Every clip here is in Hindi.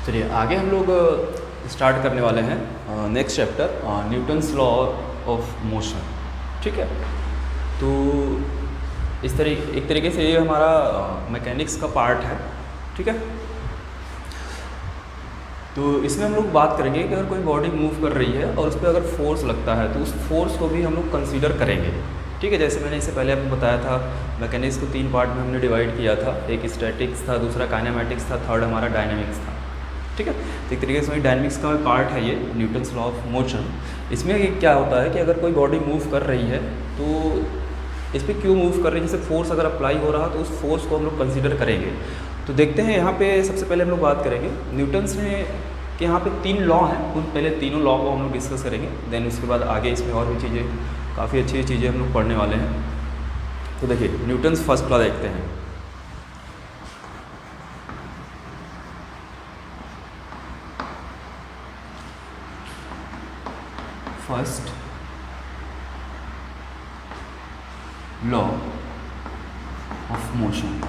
चलिए आगे हम लोग स्टार्ट करने वाले हैं next chapter Newton's law of motion. ठीक है, तो एक तरीके से ये हमारा मैकेनिक्स का पार्ट है। ठीक है, तो इसमें हम लोग बात करेंगे कि अगर कोई बॉडी मूव कर रही है और उस पर अगर फोर्स लगता है तो उस फोर्स को भी हम लोग कंसीडर करेंगे। ठीक है, जैसे मैंने इससे पहले आपको बताया था मैकेनिक्स को 3 पार्ट में हमने डिवाइड किया था, एक स्टैटिक्स था, दूसरा काइनेमेटिक्स था, थर्ड हमारा डायनामिक्स था। ठीक है, तो एक तरीके से डायनामिक्स का पार्ट है ये न्यूटन्स लॉ ऑफ मोशन। इसमें क्या होता है कि अगर कोई बॉडी मूव कर रही है तो इस पर क्यों मूव कर रही है, जैसे फोर्स अगर अप्लाई हो रहा तो उस फोर्स को हम लोग कंसीडर करेंगे। तो देखते हैं यहाँ पे सबसे पहले हम लोग बात करेंगे न्यूटन्स ने कि यहाँ पे 3 लॉ हैं, उन पहले तीनों लॉ को हम लोग डिस्कस करेंगे, देन उसके बाद आगे इसमें और भी चीज़ें, काफ़ी अच्छी चीज़ें हम लोग पढ़ने वाले हैं। तो देखिए न्यूटन्स फर्स्ट लॉ देखते हैं। First law of motion.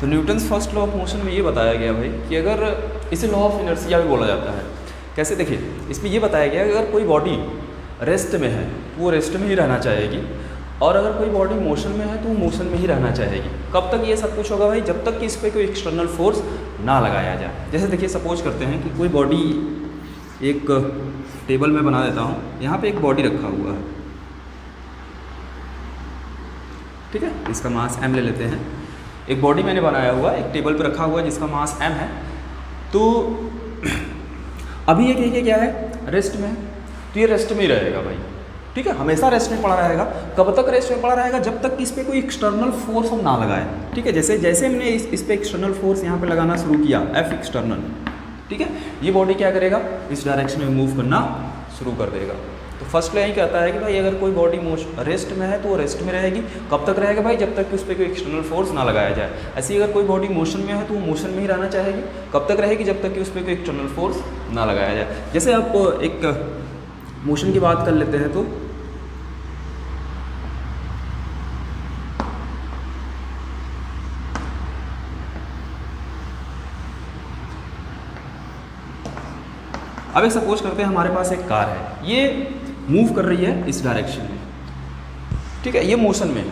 तो Newton's first law of motion में ये बताया गया भाई कि अगर इसे लॉ ऑफ इनर्शिया भी बोला जाता है। कैसे, देखिए इसमें ये बताया गया कि अगर कोई बॉडी रेस्ट में है तो वो रेस्ट में ही रहना चाहेगी, और अगर कोई बॉडी मोशन में है तो वो मोशन में ही रहना चाहेगी। कब तक ये सब कुछ होगा भाई, जब तक कि इस पर कोई एक्सटर्नल फोर्स ना लगाया जाए। जैसे देखिए सपोज करते हैं कि कोई बॉडी, एक टेबल में बना देता हूँ, यहाँ पे एक बॉडी रखा हुआ है। ठीक है, इसका मास m ले लेते हैं। एक बॉडी मैंने बनाया हुआ एक टेबल पे रखा हुआ है जिसका मास m है। तो अभी ये कहिए क्या है, रेस्ट में, तो ये रेस्ट में ही रहेगा भाई। ठीक है, हमेशा रेस्ट में पड़ा रहेगा। कब तक रेस्ट में पड़ा रहेगा, जब तक कि इस पर कोई एक्सटर्नल फोर्स हम ना लगाएं। ठीक है, जैसे हमने इस पर एक्सटर्नल फोर्स यहाँ पे लगाना शुरू किया, F एक्सटर्नल, ठीक है, ये बॉडी क्या करेगा, इस डायरेक्शन में मूव करना शुरू कर देगा। तो फर्स्ट यही कहता है कि भाई अगर कोई बॉडी रेस्ट में है तो वो रेस्ट में रहेगी। कब तक रहेगा भाई, जब तक कि उस पर कोई एक्सटर्नल फोर्स ना लगाया जाए। ऐसे ही अगर कोई बॉडी मोशन में है तो वो मोशन में ही रहना चाहेगी। कब तक रहेगी, जब तक कि उस पर कोई एक्सटर्नल फोर्स ना लगाया जाए। जैसे आप एक मोशन की बात कर लेते हैं, तो अब एक सपोज करते हैं हमारे पास एक कार है, ये मूव कर रही है इस डायरेक्शन में। ठीक है, ये मोशन में है।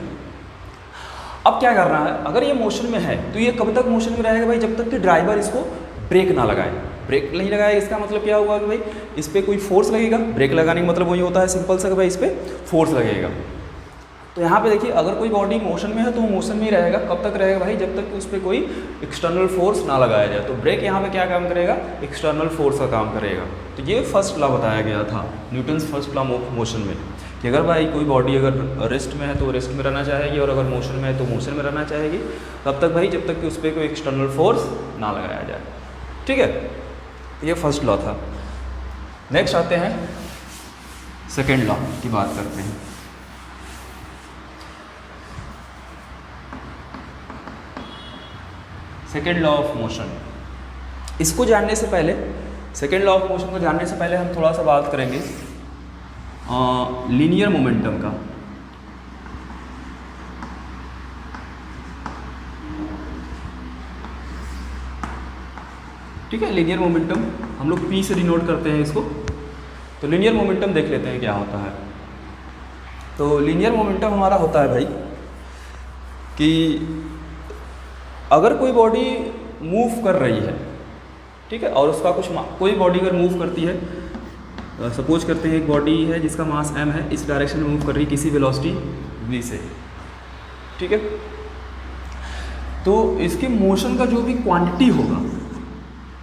अब क्या करना है, अगर ये मोशन में है तो ये कब तक मोशन में रहेगा भाई, जब तक कि ड्राइवर इसको ब्रेक ना लगाए। ब्रेक नहीं लगाए इसका मतलब क्या हुआ कि भाई इस पर कोई फोर्स लगेगा। ब्रेक लगाने का मतलब वही होता है सिंपल सा कि भाई इस पर फोर्स लगेगा। तो यहाँ पे देखिए अगर कोई बॉडी मोशन में है तो वो मोशन में ही रहेगा। कब तक रहेगा भाई, जब तक कि उस पर कोई एक्सटर्नल फोर्स ना लगाया जाए। तो ब्रेक यहाँ पे क्या काम करेगा, एक्सटर्नल फोर्स का काम करेगा। तो ये फर्स्ट लॉ बताया गया था Newton's first law of motion में, कि अगर भाई कोई बॉडी अगर रेस्ट में है तो रेस्ट में रहना चाहेगी, और अगर मोशन में है तो मोशन में रहना चाहेगी। तब तक भाई जब तक कि उस पर कोई एक्सटर्नल फोर्स ना लगाया जाए। ठीक है, ये फर्स्ट लॉ था। नेक्स्ट आते हैं सेकेंड लॉ की बात करते हैं। सेकेंड लॉ ऑफ मोशन, इसको जानने से पहले, सेकेंड लॉ ऑफ मोशन को जानने से पहले हम थोड़ा सा बात करेंगे लीनियर मोमेंटम का। ठीक है, लीनियर मोमेंटम हम लोग P से डिनोट करते हैं इसको। तो लीनियर मोमेंटम देख लेते हैं क्या होता है। तो लीनियर मोमेंटम हमारा होता है भाई कि अगर कोई बॉडी मूव कर रही है, ठीक है, और उसका कोई बॉडी अगर मूव करती है, सपोज करते हैं एक बॉडी है जिसका मास m है, इस डायरेक्शन में मूव कर रही है किसी वेलोसिटी v से। ठीक है, तो इसके मोशन का जो भी क्वांटिटी होगा,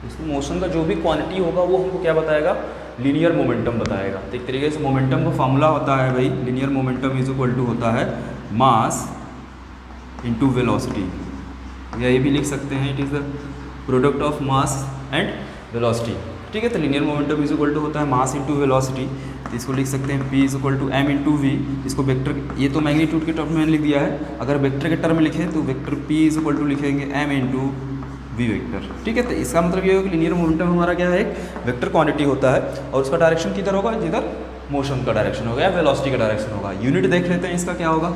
इसके मोशन का जो भी क्वांटिटी होगा वो हमको क्या बताएगा, लीनियर मोमेंटम बताएगा। तो एक तरीके से मोमेंटम का फॉर्मूला होता है भाई, linear momentum is equal to होता है मास इंटू वेलोसिटी, या ये भी लिख सकते हैं it is the product of mass and velocity. ठीक है, तो linear momentum is equal to होता है मास इंटू वेलोसिटी। तो इसको लिख सकते हैं P is equal to m into v. इसको वेक्टर, ये तो मैग्नीट्यूड के टर्म में लिख दिया है, अगर वेक्टर के टर्म में लिखें तो vector P is equal to लिखेंगे m इंटू वी वेक्टर। ठीक है, तो इसका मतलब ये होगा कि लीनियर मोमेंटम हमारा क्या है, एक वेक्टर क्वांटिटी होता है, और उसका डायरेक्शन किधर होगा, जिधर मोशन का डायरेक्शन होगा या वेलोसिटी का डायरेक्शन होगा। यूनिट देख लेते हैं इसका क्या होगा,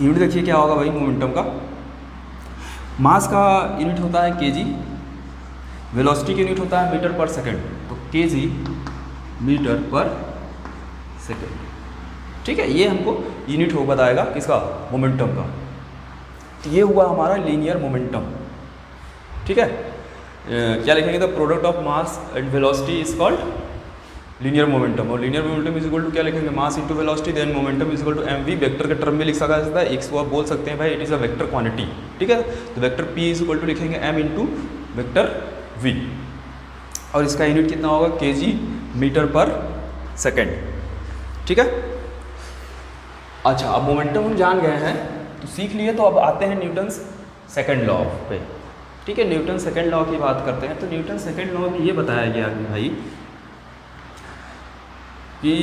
यूनिट देखिए क्या होगा भाई मोमेंटम का। मास का यूनिट होता है केजी, वेलोसिटी का यूनिट होता है मीटर पर सेकंड, तो केजी मीटर पर सेकंड। ठीक है, ये हमको यूनिट हो बताएगा किसका, मोमेंटम का। तो ये हुआ हमारा लीनियर मोमेंटम। ठीक है, क्या लिखेंगे, the product of mass and velocity is called linear momentum. और linear momentum is equal to क्या लिखेंगे, mass into velocity then momentum is equal to M V. Vector के टर्म में लिख सका जाता है, एक्स को आप बोल सकते हैं भाई it is a vector quantity. ठीक है, तो vector p is equal to लिखेंगे एम इंटू वेक्टर वी, और इसका यूनिट कितना होगा, के जी मीटर पर सेकेंड। ठीक है, अच्छा अब मोमेंटम हम जान गए हैं तो सीख लिए, तो अब आते हैं न्यूटन्स सेकेंड लॉ पे। ठीक है, न्यूटन सेकेंड लॉ की बात करते हैं। तो न्यूटन सेकेंड लॉ में ये बताया गया कि भाई कि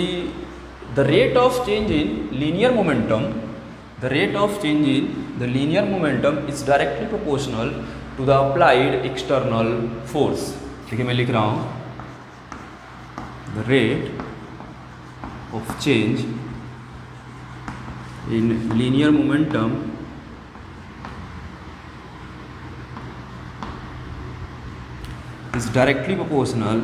the rate of change in linear momentum, the rate of change in the linear momentum is directly proportional to the applied external force. देखिए मैं लिख रहा हूँ, the rate of change in linear momentum is directly proportional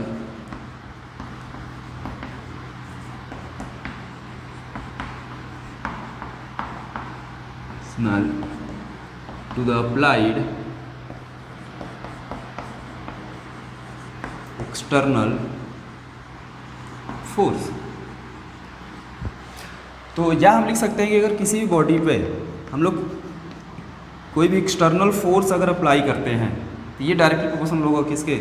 to the applied external force। तो या हम लिख सकते हैं कि अगर किसी भी बॉडी पे हम लोग कोई भी एक्सटर्नल फोर्स अगर अप्लाई करते हैं तो ये डायरेक्टली प्रोपोर्शनल होगा किसके,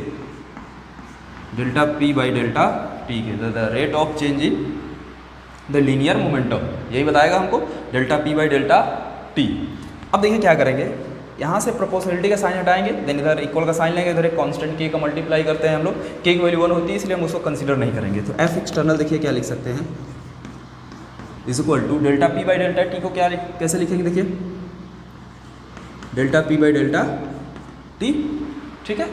delta P by delta T के, the rate of change in the linear momentum, यही बताएगा हमको, delta P by delta T. अब देखिए क्या करेंगे, यहाँ से प्रोपोर्शनलिटी का साइन हटाएंगे, देन इधर इक्वल का साइन लेंगे, इधर एक कांस्टेंट के का मल्टीप्लाई करते हैं हम लोग, के की वैल्यू 1 होती है इसलिए हम उसको कंसीडर नहीं करेंगे। तो एफ एक्सटर्नल देखिए क्या लिख सकते हैं, is equal to delta P by delta t को क्या कैसे लिखेंगे, देखिए delta P by delta t. ठीक है,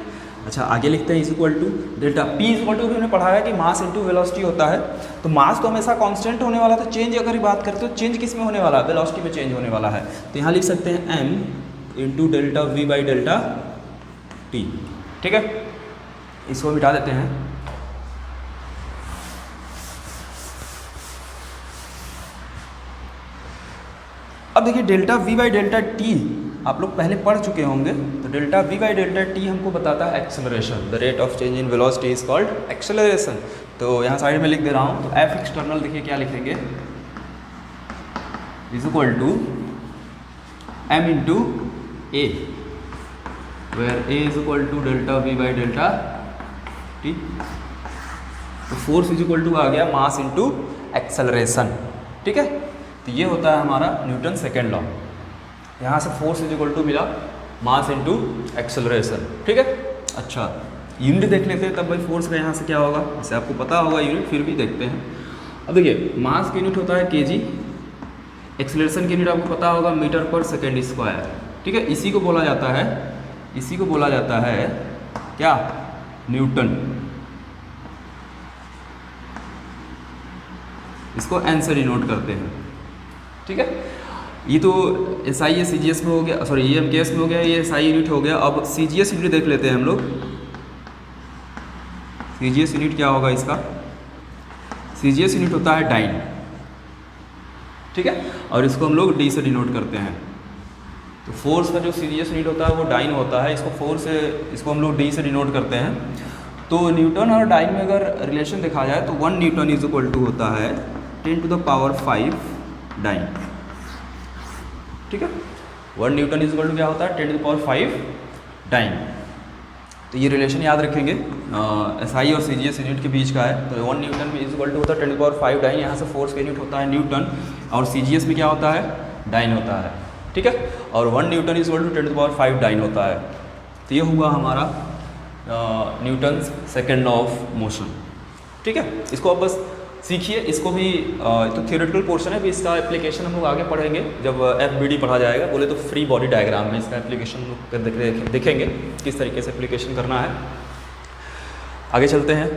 अच्छा आगे लिखते हैं is equal to delta p is equal to, भी हमने पढ़ा है कि मास इंटू वेलोसिटी होता है। तो मास तो हमेशा कांस्टेंट होने वाला, तो चेंज अगर बात करते हो चेंज किस में होने वाला है, वेलोसिटी में चेंज होने वाला है। तो यहाँ लिख सकते हैं m into delta v by delta t. ठीक है, इसको मिटा देते हैं। अब देखिए delta v by delta t आप लोग पहले पढ़ चुके होंगे। तो delta v by delta t हमको बताता है acceleration, the rate of change in velocity is called acceleration. तो यहाँ साइड में लिख दे रहा हूँ, तो एफ एक्सटर्नल देखिए क्या लिखेंगे, is equal to m into a, where a is equal to delta v by delta t. तो फोर्स इज इक्वल टू आ गया मास इंटू एक्सेलरेशन। ठीक है, तो ये होता है हमारा न्यूटन सेकेंड लॉ। यहाँ से फोर्स इज इक्वल टू मिला मास इंटू एक्सेलरेशन। ठीक है, अच्छा यूनिट देख लेते हैं तब भाई फोर्स का यहाँ से क्या होगा, वैसे आपको पता होगा यूनिट, फिर भी देखते हैं। अब देखिए मास का यूनिट होता है केजी, एक्सेलरेशन की यूनिट आपको पता होगा मीटर पर सेकेंड स्क्वायर। ठीक है, इसी को बोला जाता है, इसी को बोला जाता है क्या, न्यूटन। इसको एन से डिनोट करते हैं। ठीक है, ये तो S I C G S में हो गया, सॉरी ई एम के एस में हो गया, ये एस आई यूनिट हो गया। अब सी जी एस यूनिट देख लेते हैं हम लोग। सी जी एस यूनिट क्या होगा इसका, सी जी एस यूनिट होता है डाइन। ठीक है, और इसको हम लोग डी से डिनोट करते हैं। तो फोर्स का जो सी जी एस यूनिट होता है वो डाइन होता है, इसको फोर्स से, इसको हम लोग डी से डिनोट करते हैं। तो न्यूटन और डाइन में अगर रिलेशन देखा जाए तो 1 न्यूटन इज इक्वल टू होता है 10 टू द पावर 5 डाइन। ठीक है, 1 न्यूटन इज इक्वल टू क्या होता है 10 टू द पावर 5 डाइन। तो ये रिलेशन याद रखेंगे, एस आई और सी जी एस यूनिट के बीच का है। तो 1 न्यूटन में इज इक्वल टू होता है 10 टू द पावर 5 डाइन। यहाँ से फोर्स का यूनिट होता है न्यूटन, और सी जी एस में क्या होता है, डाइन होता है। ठीक है, और 1 newton is equal to 10 to the power 5 dyne होता है। तो ये हुआ हमारा newton second law of motion. ठीक है, इसको अब बस सीखिए, इसको भी तो थियोरेटिकल पोर्शन है, भी इसका एप्लीकेशन हम लोग आगे पढ़ेंगे जब FBD पढ़ा जाएगा, बोले तो फ्री बॉडी डायग्राम में इसका एप्लीकेशन लोग देखेंगे किस तरीके से एप्लीकेशन करना है। आगे चलते हैं।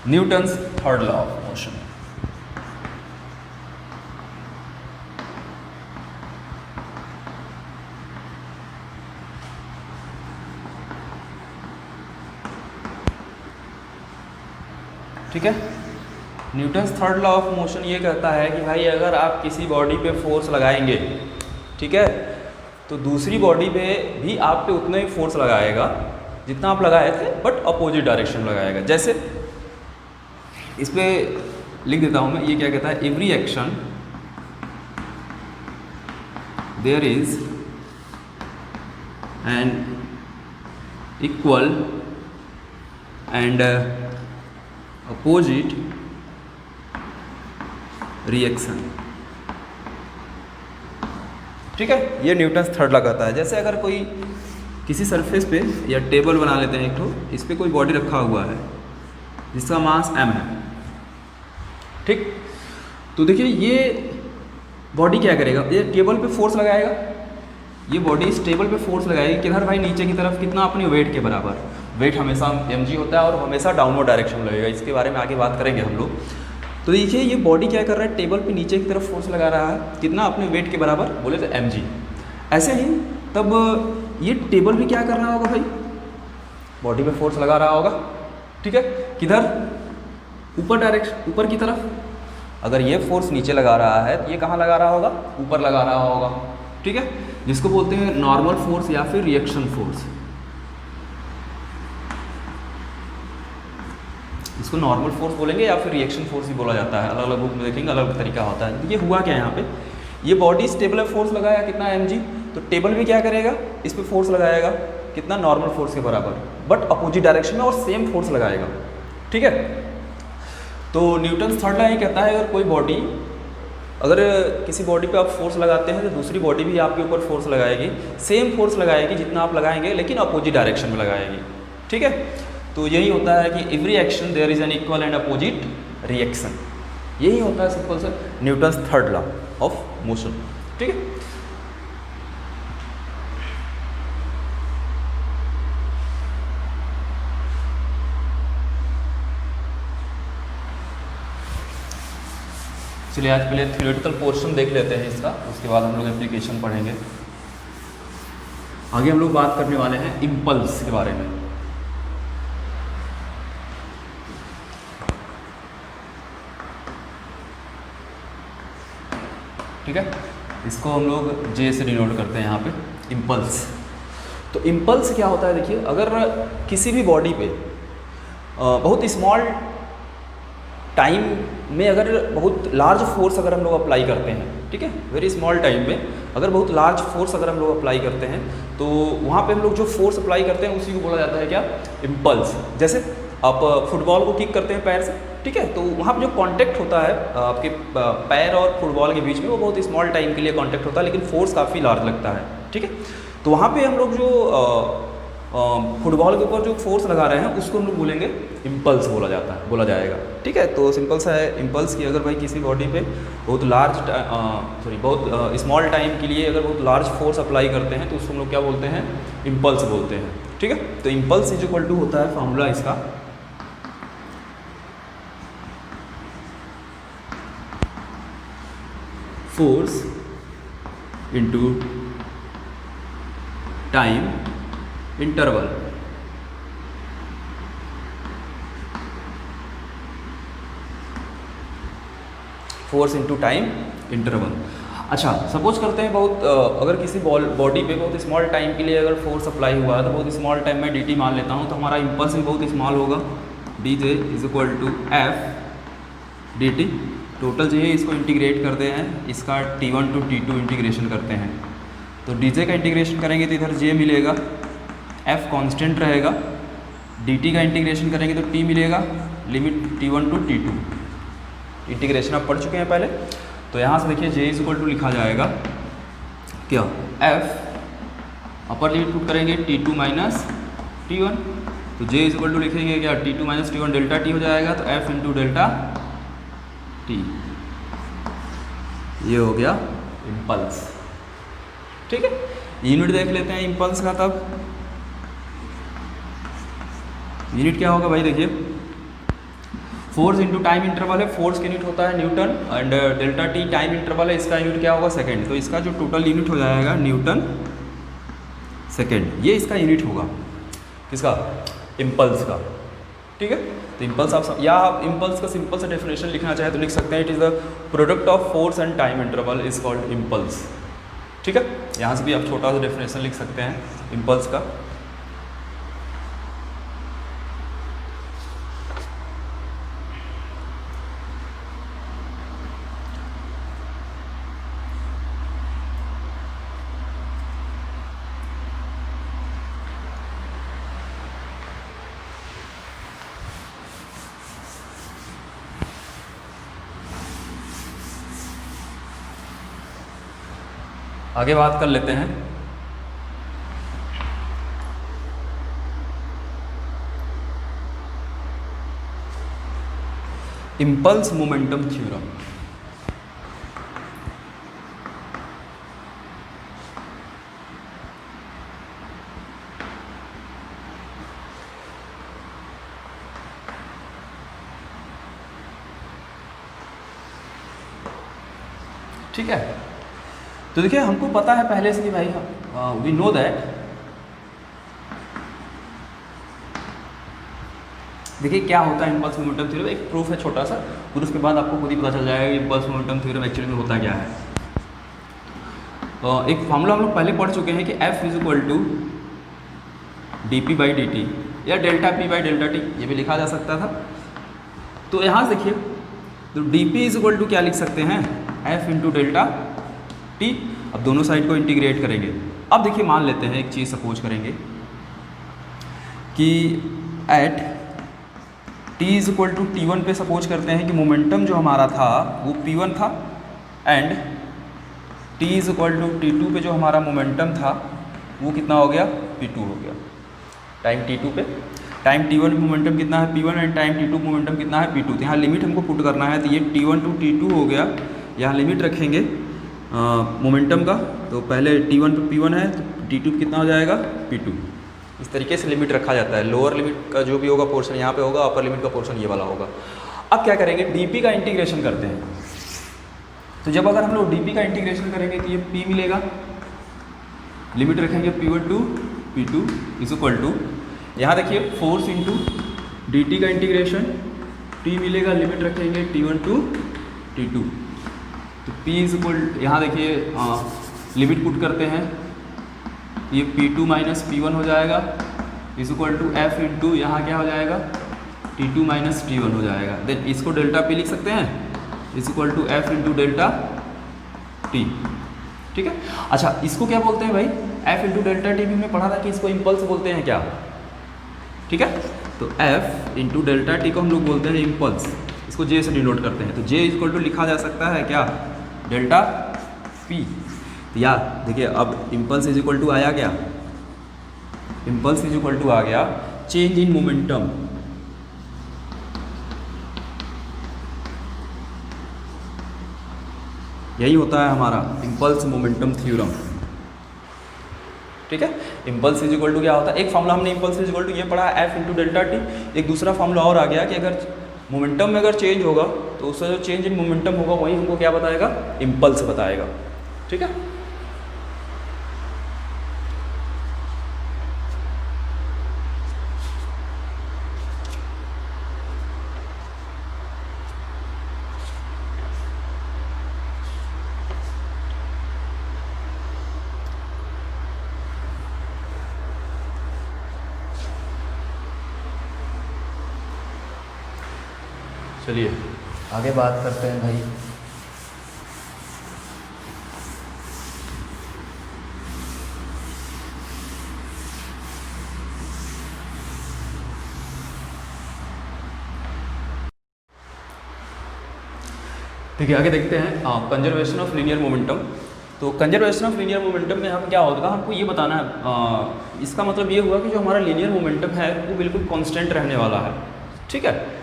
Newton's third law of motion. ठीक है, Newton's third law of motion ये कहता है कि भाई अगर आप किसी बॉडी पे फोर्स लगाएंगे, ठीक है, तो दूसरी बॉडी पे भी आप पे उतना ही फोर्स लगाएगा जितना आप लगाए थे, बट अपोजिट डायरेक्शन में लगाएगा। जैसे इस पे लिख देता हूँ मैं, ये क्या कहता है, every action there is an equal and opposite reaction. ठीक है, ये न्यूटन्स थर्ड लॉ कहता है। जैसे अगर कोई किसी सरफेस पे या टेबल बना लेते हैं एक ठो, इस पे कोई बॉडी रखा हुआ है जिसका मास m है, ठीक, तो देखिए ये बॉडी क्या करेगा, ये टेबल पे फोर्स लगाएगा, ये बॉडी इस टेबल पे फोर्स लगाएगी किधर भाई, नीचे की तरफ, कितना, अपने वेट के बराबर। वेट हमेशा mg होता है और हमेशा डाउनवर्ड डायरेक्शन में लगेगा, इसके बारे में आगे बात करेंगे हम लोग। तो देखिए ये बॉडी क्या कर रहा है, टेबल पे नीचे की तरफ फोर्स लगा रहा है, कितना, अपने वेट के बराबर, बोले तो mg। ऐसे ही तब ये टेबल भी क्या कर रहा होगा भाई, बॉडी पे फोर्स लगा रहा होगा, ठीक है, किधर, ऊपर डायरेक्शन, ऊपर की तरफ। अगर ये फोर्स नीचे लगा रहा है तो ये कहाँ लगा रहा होगा, ऊपर लगा रहा होगा, ठीक है, जिसको बोलते हैं नॉर्मल फोर्स या फिर रिएक्शन फोर्स। इसको नॉर्मल फोर्स बोलेंगे या फिर रिएक्शन फोर्स ही बोला जाता है, अलग अलग बुक में देखेंगे अलग अलग तरीका होता है। ये हुआ क्या यहाँ पे, ये बॉडी इस टेबल पे फोर्स लगाया कितना, mg, तो टेबल भी क्या करेगा, इस पे फोर्स लगाएगा कितना, नॉर्मल फोर्स के बराबर, बट अपोजिट डायरेक्शन में और सेम फोर्स लगाएगा, ठीक है। तो न्यूटन्स थर्ड लॉ ये कहता है, अगर कोई बॉडी, अगर किसी बॉडी पे आप फोर्स लगाते हैं तो दूसरी बॉडी भी आपके ऊपर फोर्स लगाएगी, सेम फोर्स लगाएगी जितना आप लगाएंगे, लेकिन अपोजिट डायरेक्शन में लगाएगी, ठीक है। तो यही होता है कि every action there is an equal and opposite reaction, यही होता है सिंपल सा newton's third law of motion, ठीक है। चलिए आज पहले थ्योरेटिकल पोर्शन देख लेते हैं इसका, उसके बाद हम लोग एप्लीकेशन पढ़ेंगे। आगे हम लोग बात करने वाले हैं इम्पल्स के बारे में। ठीक है, इसको हम लोग जे से डिनोट करते हैं यहाँ पे, इम्पल्स। तो इम्पल्स क्या होता है, देखिए अगर किसी भी बॉडी पे बहुत स्मॉल टाइम में अगर बहुत लार्ज फोर्स अगर हम लोग अप्लाई करते हैं, ठीक है, वेरी स्मॉल टाइम में अगर बहुत लार्ज फोर्स अगर हम लोग अप्लाई करते हैं, तो वहाँ पे हम लोग जो फोर्स अप्लाई करते हैं उसी को बोला जाता है क्या, इम्पल्स। जैसे आप फुटबॉल को किक करते हैं पैर से, ठीक है, तो वहाँ पे जो कांटेक्ट होता है आपके पैर और फुटबॉल के बीच में, वो बहुत स्मॉल टाइम के लिए कांटेक्ट होता है, लेकिन फोर्स काफ़ी लार्ज लगता है, ठीक है। तो वहाँ पे हम लोग जो फुटबॉल के ऊपर जो फोर्स लगा रहे हैं उसको हम लोग बोलेंगे इम्पल्स बोला जाएगा, ठीक है। तो सिंपल सा है इम्पल्स की, अगर भाई किसी बॉडी पे बहुत बहुत स्मॉल टाइम के लिए अगर बहुत लार्ज फोर्स अप्लाई करते हैं तो उसको हम लोग क्या बोलते हैं, इम्पल्स बोलते हैं, ठीक है। तो इम्पल्स इज इक्वल टू होता है फॉर्मूला इसका, force into time interval. Force into time interval. अच्छा, सपोज करते हैं बहुत अगर किसी बॉडी पे बहुत स्मॉल टाइम के लिए अगर फोर्स अप्लाई हुआ है, तो बहुत स्मॉल टाइम में dt मान लेता हूँ, तो हमारा इम्पल्स भी बहुत स्मॉल होगा, dj is equal to f dt। Total जो है इसको इंटीग्रेट करते हैं, इसका t1 टू t2 इंटीग्रेशन करते हैं, तो dj का इंटीग्रेशन करेंगे तो इधर j मिलेगा, f कांस्टेंट रहेगा, dt का इंटीग्रेशन करेंगे तो t मिलेगा, limit t1 to t2। Integration आप पढ़ चुके हैं पहले, तो यहाँ से देखिए j इज इक्वल टू लिखा जाएगा क्या, f अपर लिमिट पुट करेंगे t2 माइनस t1, तो j इज इक्वल टू लिखेंगे क्या, t2 minus t1 delta t हो जाएगा, तो f इंटू डेल्टा t, ये हो गया इम्पल्स, ठीक है। यूनिट देख लेते हैं इम्पल्स का, तब यूनिट क्या होगा भाई, देखिए फोर्स इंटू टाइम इंटरवल है, फोर्स का यूनिट होता है Newton, and delta T time interval है, इसका यूनिट क्या होगा सेकेंड। तो इसका जो टोटल यूनिट हो जाएगा न्यूटन सेकेंड, ये इसका यूनिट होगा किसका, इम्पल्स का। ठीक है, तो इम्पल्स आप या आप इम्पल्स का सिंपल सा डेफिनेशन लिखना चाहे तो लिख सकते हैं, it is the product of force and time interval is called impulse. ठीक है, यहाँ से भी आप छोटा सा डेफिनेशन लिख सकते हैं इम्पल्स का। आगे बात कर लेते हैं इम्पल्स मोमेंटम थ्योरम। ठीक है, तो देखिए हमको पता है पहले से कि भाई वी नो दैट, देखिए क्या होता है इम्पल्स मोमेंटम थ्योरम। एक प्रूफ है छोटा सा, प्रूफ के बाद आपको खुद ही पता चल जाएगा कि इम्पल्स मोमेंटम थ्योरम एक्चुअली में होता क्या है। एक फॉर्मूला हम लोग पहले पढ़ चुके हैं कि F is equal to dp/dt या डेल्टा p/डेल्टा t, ये भी लिखा जा सकता था। तो यहाँ से देखिए, तो dp इज इक्वल टू क्या लिख सकते हैं, F इंटू डेल्टा t। अब दोनों साइड को इंटीग्रेट करेंगे। अब देखिए मान लेते हैं एक चीज़ सपोज करेंगे कि at t is equal to T1 पे सपोज करते हैं कि मोमेंटम जो हमारा था वो P1 था, and t is equal to T2 पे जो हमारा मोमेंटम था वो कितना हो गया, P2 हो गया। टाइम T2 पे, टाइम T1 मोमेंटम कितना है P1, and time T2 momentum कितना है P2। तो यहाँ लिमिट हमको पुट करना है, तो ये T1 टू T2 हो गया। यहाँ लिमिट रखेंगे मोमेंटम का, तो पहले T1 पे P1 है तो T2 पे कितना हो जाएगा P2। इस तरीके से लिमिट रखा जाता है। लोअर लिमिट का जो भी होगा पोर्शन यहाँ पे होगा, अपर लिमिट का पोर्शन ये वाला होगा। अब क्या करेंगे, dp का इंटीग्रेशन करते हैं। तो जब अगर हम लोग dp का इंटीग्रेशन करेंगे तो ये p मिलेगा, लिमिट रखेंगे P1 to P2 is equal to, यहाँ देखिए फोर्स इंटू dt का इंटीग्रेशन t मिलेगा, लिमिट रखेंगे T1 टू T2। तो p इज इक्वल, यहाँ देखिए लिमिट पुट करते हैं, ये P2 माइनस P1 हो जाएगा is equal to F into यहाँ क्या हो जाएगा T2 माइनस T1 हो जाएगा। देन इसको डेल्टा P लिख सकते हैं is equal to F into delta T। ठीक है, अच्छा इसको क्या बोलते हैं भाई, F इंटू डेल्टा T भी हमने पढ़ा था कि इसको इम्पल्स बोलते हैं क्या। ठीक है, तो F इंटू डेल्टा T को हम लोग बोलते हैं इम्पल्स, इसको J से डिनोट करते हैं। तो J इज इक्वल टू लिखा जा सकता है क्या, डेल्टा P। तो यार देखिए अब इम्पल्स इज इक्वल टू आया क्या, इम्पल्स इज इक्वल टू आ गया चेंज इन मोमेंटम। यही होता है हमारा इम्पल्स मोमेंटम थ्योरम। ठीक है, इम्पल्स इज इक्वल टू क्या होता है, एक फॉर्मूला हमने इम्पल्स इज इक्वल टू ये पढ़ा F इंटू डेल्टा टी। एक दूसरा फॉर्मूला और आ गया कि अगर मोमेंटम में अगर चेंज होगा तो उसका जो चेंज इन मोमेंटम होगा वही हमको क्या बताएगा, इम्पल्स बताएगा। ठीक है, चलिए आगे बात करते हैं भाई। ठीक है, आगे देखते हैं कंजर्वेशन ऑफ लीनियर मोमेंटम। तो कंजर्वेशन ऑफ लीनियर मोमेंटम में हम क्या होगा, हमको ये बताना है, इसका मतलब ये हुआ कि जो हमारा लीनियर मोमेंटम है वो बिल्कुल कांस्टेंट रहने वाला है। ठीक है,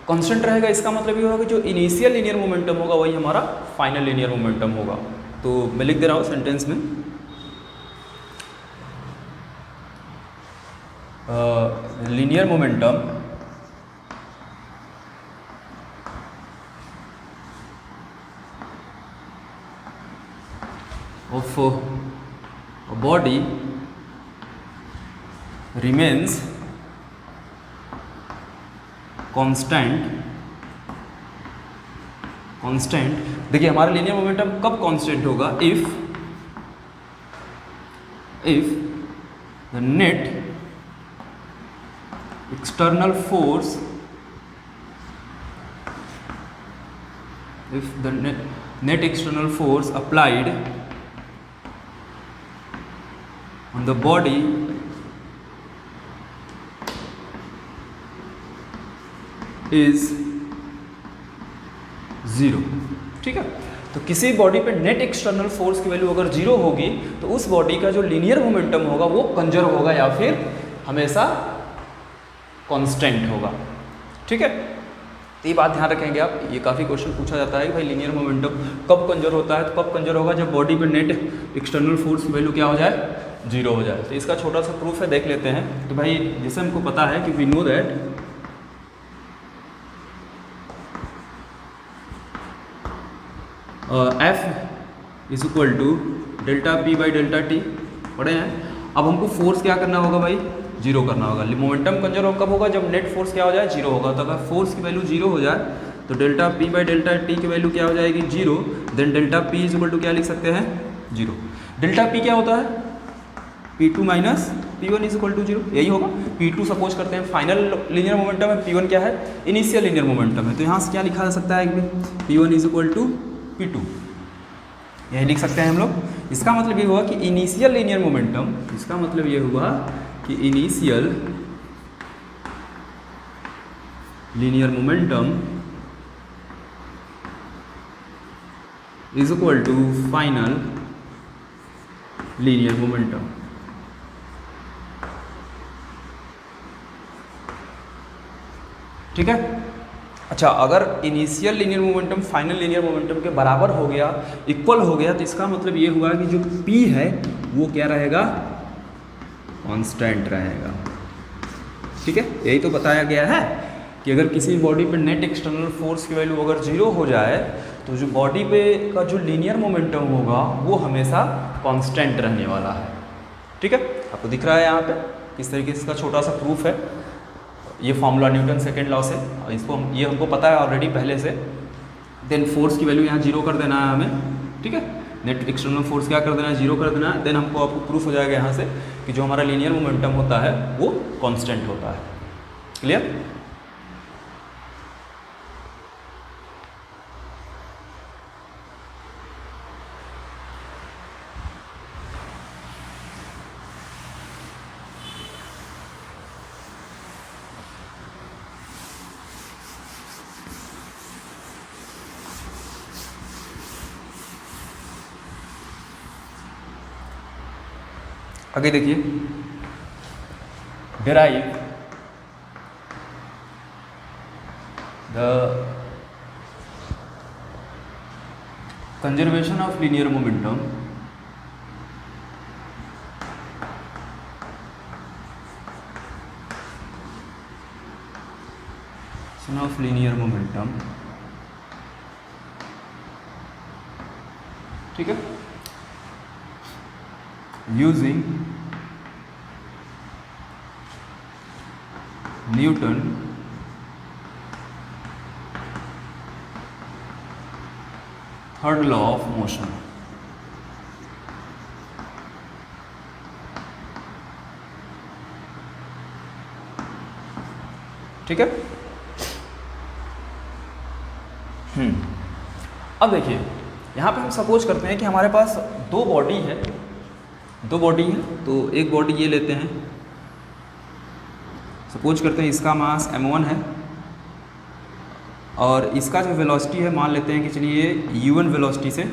कांस्टेंट रहेगा, इसका मतलब ये होगा कि जो इनिशियल लीनियर मोमेंटम होगा वही हमारा फाइनल लीनियर मोमेंटम होगा। तो मैं लिख दे रहा हूँ सेंटेंस में, linear momentum if a body remains constant, देखिए हमारा लीनियर मोमेंटम कब कांस्टेंट होगा, if the net external force, if the net external force applied on the body is 0। ठीक है, तो किसी बॉडी पे नेट एक्सटर्नल फोर्स की वैल्यू अगर 0 होगी तो उस बॉडी का जो लीनियर मोमेंटम होगा वो कंजर्व होगा या फिर हमेशा कांस्टेंट होगा। ठीक है, तो ये बात ध्यान रखेंगे आप, ये काफ़ी क्वेश्चन पूछा जाता है कि भाई लीनियर मोमेंटम कब कंजर्व होता है, तो कब कंजर्व होगा जब बॉडी पे नेट एक्सटर्नल फोर्स की वैल्यू क्या हो जाए, 0 हो जाए। तो इसका छोटा सा प्रूफ है, देख लेते हैं। तो भाई जैसे हमको पता है कि we know that F is equal to delta P by delta T पढ़े हैं। अब हमको फोर्स क्या करना होगा भाई, 0 करना होगा। मोमेंटम कंजर्व कब होगा, जब नेट फोर्स क्या हो जाए, 0 होगा। तो अगर फोर्स की वैल्यू 0 हो जाए तो delta P by delta T की वैल्यू क्या हो जाएगी, 0। Then delta P is equal to क्या लिख सकते हैं, 0। डेल्टा P क्या होता है, P2 minus P1 is equal to 0, यही होगा। P2 सपोज करते हैं फाइनल लीनियर मोमेंटम है, P1 क्या है, इनिशियल लीनियर मोमेंटम है। तो यहाँ से क्या लिखा जा सकता है, P1 is equal to P2, यही लिख सकते हैं हम लोग। इसका मतलब ये हुआ कि इनिशियल लीनियर मोमेंटम, इसका मतलब ये हुआ कि initial linear momentum is equal to final linear momentum. ठीक है, अच्छा अगर initial linear momentum final linear momentum के बराबर हो गया, इक्वल हो गया, तो इसका मतलब ये हुआ कि जो P है वो क्या रहेगा, कांस्टेंट रहेगा। ठीक है, यही तो बताया गया है कि अगर किसी बॉडी पे नेट एक्सटर्नल फोर्स की वैल्यू अगर 0 हो जाए तो जो बॉडी पे का जो लीनियर मोमेंटम होगा वो हमेशा कांस्टेंट रहने वाला है। ठीक है, आपको दिख रहा है यहाँ पे किस तरीके से इसका छोटा सा प्रूफ है। ये फॉर्मूला न्यूटन सेकेंड लॉ से, इसको ये हमको पता है ऑलरेडी पहले से। देन फोर्स की वैल्यू यहाँ 0 कर देना है हमें। ठीक है, नेट एक्सटर्नल फोर्स क्या कर देना है, 0 कर देना है। देन हमको आपको प्रूफ हो जाएगा यहाँ से कि जो हमारा लीनियर मोमेंटम होता है वो कांस्टेंट होता है। क्लियर? आगे देखिए, derive the conservation of linear momentum of linear momentum. ठीक है, using Newton third law of motion। ठीक है, अब देखिए यहाँ पे हम सपोज करते हैं कि हमारे पास दो बॉडी है, तो एक बॉडी ये लेते हैं, सपोज करते हैं इसका मास m1 है और इसका जो वेलोसिटी है मान लेते हैं कि चलिए u1 वेलोसिटी से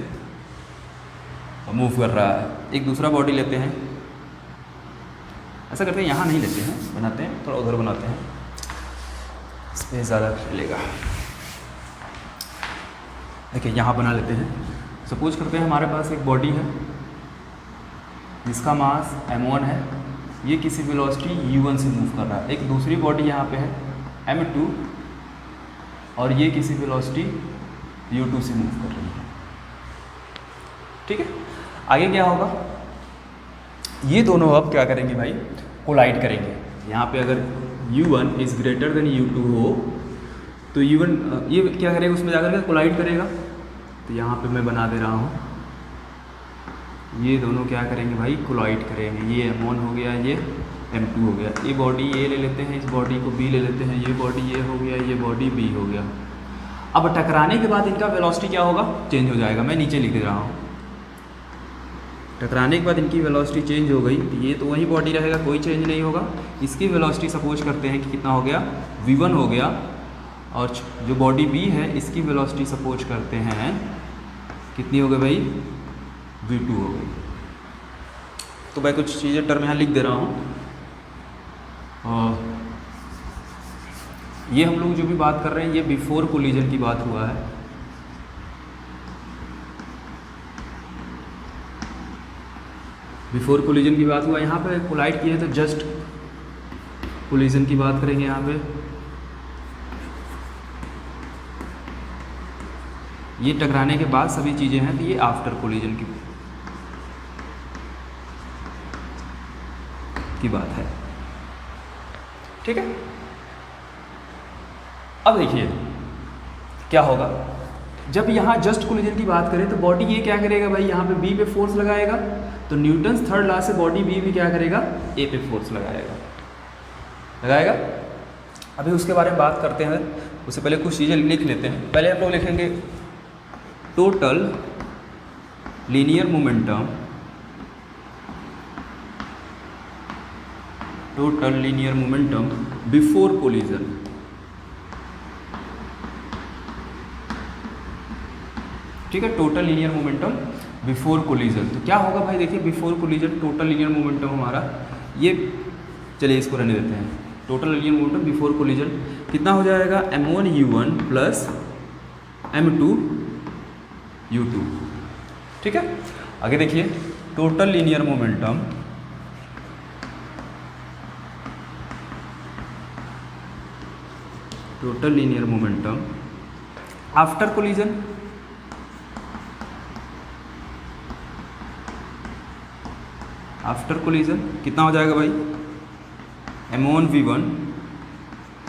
मूव कर रहा है। एक दूसरा बॉडी लेते हैं, ऐसा करते हैं यहाँ नहीं लेते हैं, बनाते हैं थोड़ा उधर बनाते हैं, स्पेस ज़्यादा चलेगा। देखिए यहाँ बना लेते हैं। सपोज करते हैं हमारे पास एक बॉडी है जिसका मास m1 है, ये किसी वेलोसिटी u1 से मूव कर रहा है। एक दूसरी बॉडी यहाँ पे है m2 और ये किसी वेलोसिटी u2 से मूव कर रही है। ठीक है, आगे क्या होगा, ये दोनों अब क्या करेंगे भाई, कोलाइड करेंगे। यहाँ पे अगर U1 is greater than U2 हो तो U1 ये क्या करेगा, उसमें जाकर के कोलाइड करेगा। तो यहाँ पे मैं बना दे रहा हूँ, ये दोनों क्या करेंगे भाई, कोलाइड करेंगे। ये M1 हो गया, ये M2 हो गया। ये बॉडी A ले लेते हैं, इस बॉडी को B ले लेते हैं, ये बॉडी A हो गया, ये बॉडी B हो गया। अब टकराने के बाद इनका वेलोसिटी क्या होगा, चेंज हो जाएगा। मैं नीचे लिख दे रहा हूँ, टकराने के बाद इनकी वेलोसिटी चेंज हो गई। तो ये तो वही बॉडी रहेगा, कोई चेंज नहीं होगा। इसकी वेलोसिटी सपोज करते हैं कि कितना हो गया, V1 हो गया, और जो बॉडी B है इसकी वेलोसिटी सपोज करते हैं कितनी हो गई भाई, V2 हो गई। तो मैं कुछ चीज़ें टर्म यहाँ लिख दे रहा हूँ। और ये हम लोग जो भी बात कर रहे हैं ये बिफोर कोलिजन की बात हुआ है। बिफोर कोलिजन की बात हुआ, यहाँ पे कोलाइड किया है तो जस्ट कोलिजन की बात करेंगे। यहाँ पे ये टकराने के बाद सभी चीज़ें हैं, तो ये आफ्टर कोलिजन की बात है। ठीक है, अब देखिए क्या होगा, जब यहाँ जस्ट कोलिजन की बात करें तो बॉडी ये क्या करेगा भाई, यहाँ पे बी पे फोर्स लगाएगा। तो न्यूटन्स थर्ड लॉ से बॉडी बी भी क्या करेगा, ए पे फोर्स लगाएगा। अभी उसके बारे में बात करते हैं, उससे पहले कुछ चीज़ें लिख लेते हैं। पहले हम लोग लिखेंगे total linear momentum, total linear momentum before collision. ठीक है, total linear momentum before collision. तो क्या होगा भाई, देखिए before collision total linear momentum हमारा ये, चलिए इसको रहने देते हैं। Total linear momentum before collision कितना हो जाएगा, M1 U1 plus M2 U2। ठीक है, आगे देखिए total linear momentum after collision. After collision कितना हो जाएगा भाई, M1 V1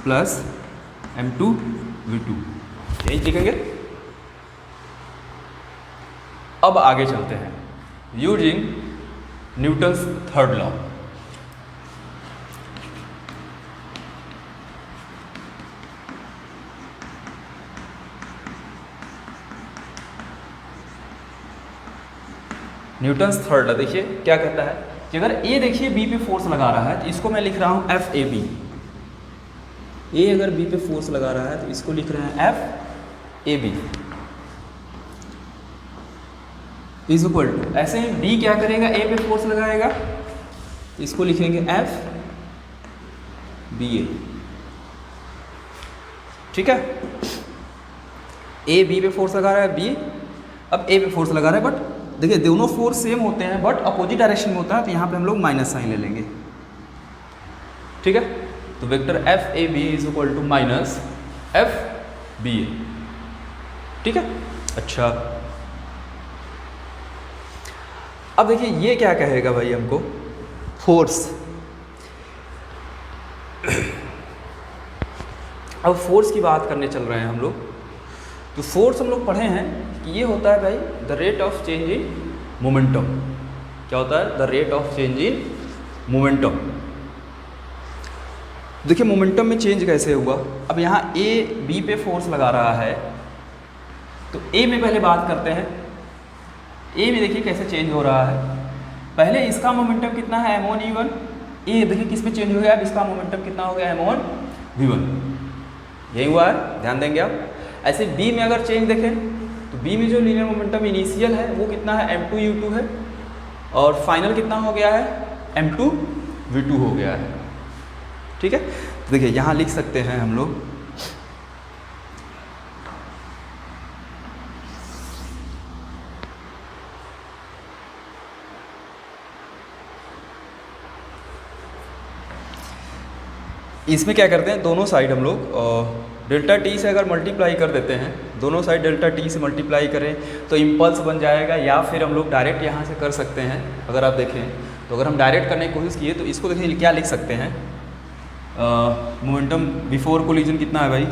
plus M2 V2, यही लिखेंगे। अब आगे चलते हैं, using Newton's third law. Newton's third law देखिए क्या कहता है कि अगर ए देखिए बी पे फोर्स लगा रहा है तो इसको मैं लिख रहा हूँ FAB। ए अगर बी पे फोर्स लगा रहा है तो इसको लिख रहे हैं FAB इज इक्वल टू, ऐसे बी क्या करेगा, ए पे फोर्स लगाएगा, इसको लिखेंगे FBA। ठीक है, ए बी पे फोर्स लगा रहा है, बी अब ए पे फोर्स लगा रहा है, बट देखिए दोनों फोर्स सेम होते हैं बट अपोजिट डायरेक्शन में होता है, तो यहाँ पे हम लोग माइनस साइन ले लेंगे। ठीक है, तो vector FAB is equal to minus FBA। ठीक है, अच्छा अब देखिए ये क्या कहेगा भाई हमको, फोर्स। अब फोर्स की बात करने चल रहे हैं हम लोग, तो फोर्स हम लोग पढ़े हैं कि ये होता है भाई the rate of change in momentum. क्या होता है, the rate of change in momentum. देखिए मोमेंटम में चेंज कैसे हुआ, अब यहाँ ए बी पे फोर्स लगा रहा है, तो ए में पहले बात करते हैं। ए में देखिए कैसे चेंज हो रहा है, पहले इसका मोमेंटम कितना है M1 U1, ए देखिए किस पे चेंज हो गया, अब इसका मोमेंटम कितना हो गया M1 V1, यही हुआ है, ध्यान देंगे आप। ऐसे बी में अगर चेंज देखें तो बी में जो लीनियर मोमेंटम इनिशियल है वो कितना है M2 U2 है, और फाइनल कितना हो गया है M2 V2 हो गया है। ठीक है, तो देखिए यहाँ लिख सकते हैं हम लोग इसमें क्या करते हैं, दोनों साइड हम लोग डेल्टा टी से अगर मल्टीप्लाई कर देते हैं, दोनों साइड डेल्टा टी से मल्टीप्लाई करें तो इम्पल्स बन जाएगा, या फिर हम लोग डायरेक्ट यहाँ से कर सकते हैं। अगर आप देखें तो अगर हम डायरेक्ट करने की कोशिश किए तो इसको देखिए क्या लिख सकते हैं, मोमेंटम बिफोर कोलिजन कितना है भाई,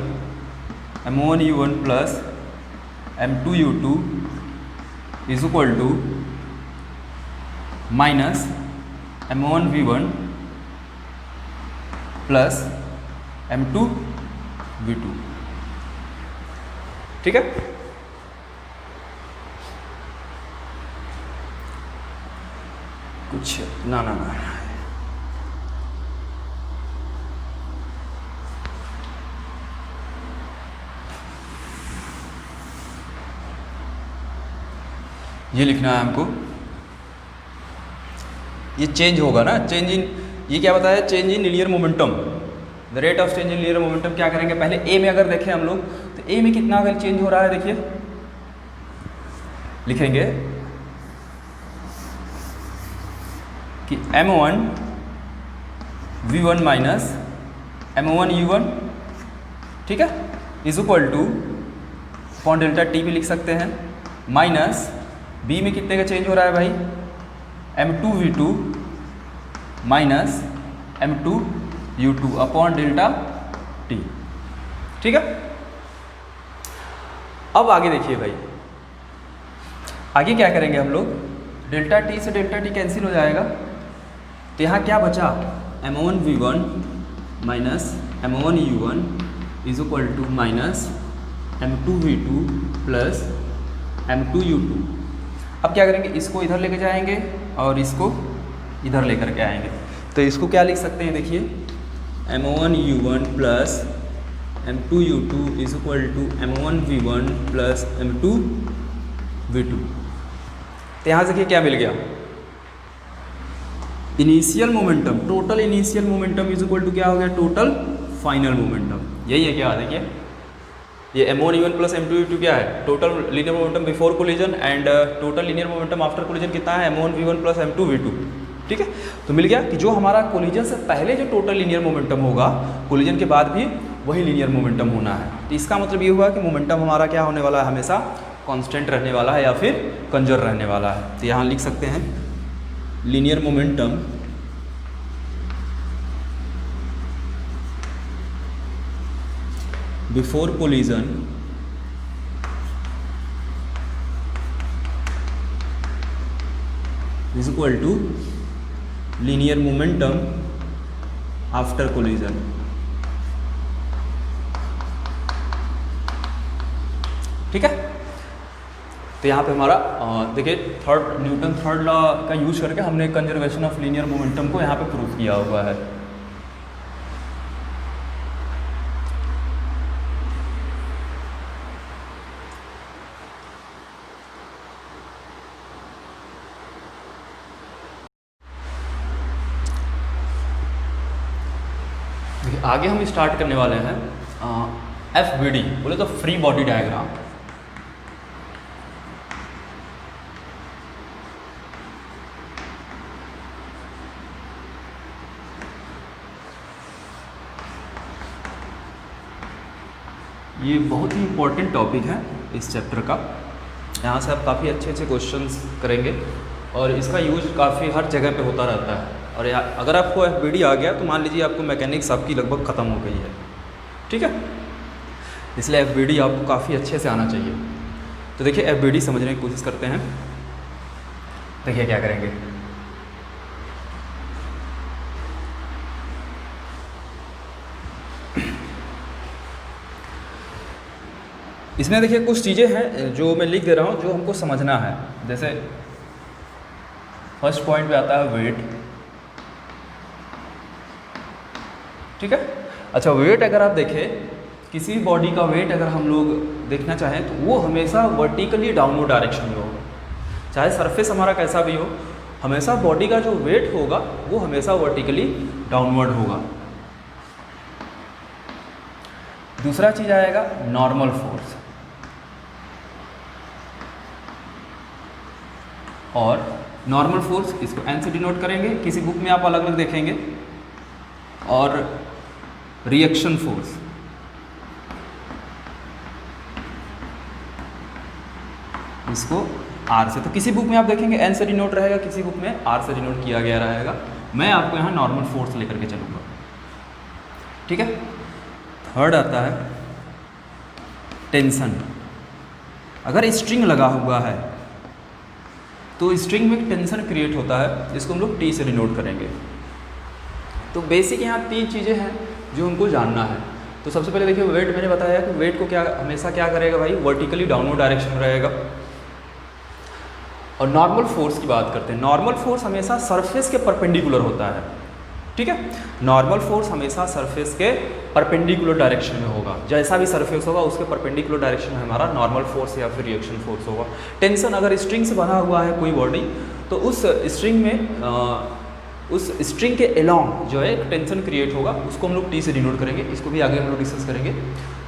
m1u1 plus m2u2 is equal to minus m1v1 plus m2v2। ठीक है, कुछ ना ना ना ये लिखना है हमको, ये चेंज होगा ना, चेंज इन, ये क्या बताया, change in linear momentum, the rate of change in linear momentum. क्या करेंगे पहले ए में अगर देखें हम लोग तो ए में कितना अगर चेंज हो रहा है, देखिए लिखेंगे कि m1 v1 minus m1 u1, ठीक है, is equal two upon delta T भी लिख सकते हैं, माइनस बी में कितने का चेंज हो रहा है भाई, m2v2 minus m2u2 upon delta t. ठीक है, अब आगे देखिए भाई, आगे क्या करेंगे हम लोग, डेल्टा टी से डेल्टा टी कैंसिल हो जाएगा, तो यहाँ क्या बचा, m1v1 minus m1u1 is equal to minus m2v2 plus m2u2। अब क्या करेंगे, इसको इधर लेके जाएंगे और इसको इधर लेकर के आएंगे, तो इसको क्या लिख सकते हैं, देखिए m1u1 plus m2u2 is equal to m1v1 plus m2v2। तो यहाँ से देखिए क्या मिल गया, initial momentum, total initial momentum is equal to क्या हो गया, टोटल फाइनल मोमेंटम। यही है क्या, देखिए ये m1u1 प्लस m2u2 क्या है, total linear momentum before collision, and total linear momentum after collision कितना है, m1v1 प्लस m2v2। ठीक है, तो मिल गया कि जो हमारा कोलिजन से पहले जो टोटल लीनियर मोमेंटम होगा, कोलिजन के बाद भी वही लीनियर मोमेंटम होना है। तो इसका मतलब ये हुआ कि मोमेंटम हमारा क्या होने वाला है, हमेशा कांस्टेंट रहने वाला है या फिर कंजर्व रहने वाला है। तो यहाँ लिख सकते हैं linear momentum before collision is equal to linear momentum after collision. ठीक है, तो यहाँ पे हमारा देखिए न्यूटन थर्ड लॉ का यूज करके हमने कंजर्वेशन ऑफ लीनियर मोमेंटम को यहाँ पे प्रूफ किया हुआ है। आगे हम स्टार्ट करने वाले हैं FBD, बोले तो फ्री बॉडी डायग्राम। ये बहुत ही इम्पोर्टेंट टॉपिक है इस चैप्टर का, यहाँ से आप काफ़ी अच्छे अच्छे क्वेश्चंस करेंगे और इसका यूज काफ़ी हर जगह पे होता रहता है। और अगर आपको FBD आ गया तो मान लीजिए आपको मैकेनिक्स आपकी लगभग ख़त्म हो गई है। ठीक है, इसलिए FBD आपको काफ़ी अच्छे से आना चाहिए। तो देखिए FBD समझने की कोशिश करते हैं। देखिए क्या करेंगे, इसमें देखिए कुछ चीज़ें हैं जो मैं लिख दे रहा हूँ जो हमको समझना है। जैसे फर्स्ट पॉइंट पे आता है वेट। ठीक है, अच्छा वेट अगर आप देखें, किसी भी बॉडी का वेट अगर हम लोग देखना चाहें तो वो हमेशा वर्टिकली डाउनवर्ड डायरेक्शन में होगा। चाहे सरफेस हमारा कैसा भी हो, हमेशा बॉडी का जो वेट होगा वो हमेशा वर्टिकली डाउनवर्ड होगा। दूसरा चीज़ आएगा नॉर्मल फोर्स, और नॉर्मल फोर्स इसको N से डिनोट करेंगे, किसी बुक में आप अलग अलग देखेंगे। और रिएक्शन फोर्स, इसको आर से। तो किसी बुक में आप देखेंगे एन से डिनोट रहेगा, किसी बुक में आर से डिनोट किया गया रहेगा। मैं आपको यहाँ नॉर्मल फोर्स लेकर के चलूँगा, ठीक है। थर्ड आता है टेंशन। अगर स्ट्रिंग लगा हुआ है तो स्ट्रिंग में टेंशन क्रिएट होता है, जिसको हम लोग टी से डिनोट करेंगे। तो बेसिक यहाँ 3 चीज़ें हैं जो हमको जानना है। तो सबसे पहले देखिए वेट, मैंने बताया कि वेट को क्या हमेशा क्या करेगा भाई, वर्टिकली डाउनवर्ड डायरेक्शन में रहेगा। और नॉर्मल फोर्स की बात करते हैं, नॉर्मल फोर्स हमेशा सरफेस के परपेंडिकुलर होता है, ठीक है। नॉर्मल फोर्स हमेशा सरफेस के परपेंडिकुलर डायरेक्शन में होगा, जैसा भी सरफेस होगा उसके परपेंडिकुलर डायरेक्शन में हमारा नॉर्मल फोर्स या फिर रिएक्शन फोर्स होगा। टेंशन, अगर स्ट्रिंग से बना हुआ है कोई बॉडी तो उस स्ट्रिंग में उस स्ट्रिंग के अलोंग जो है एक टेंशन क्रिएट होगा, उसको हम लोग टी से डिनोट करेंगे। इसको भी आगे हम लोग डिस्कस करेंगे।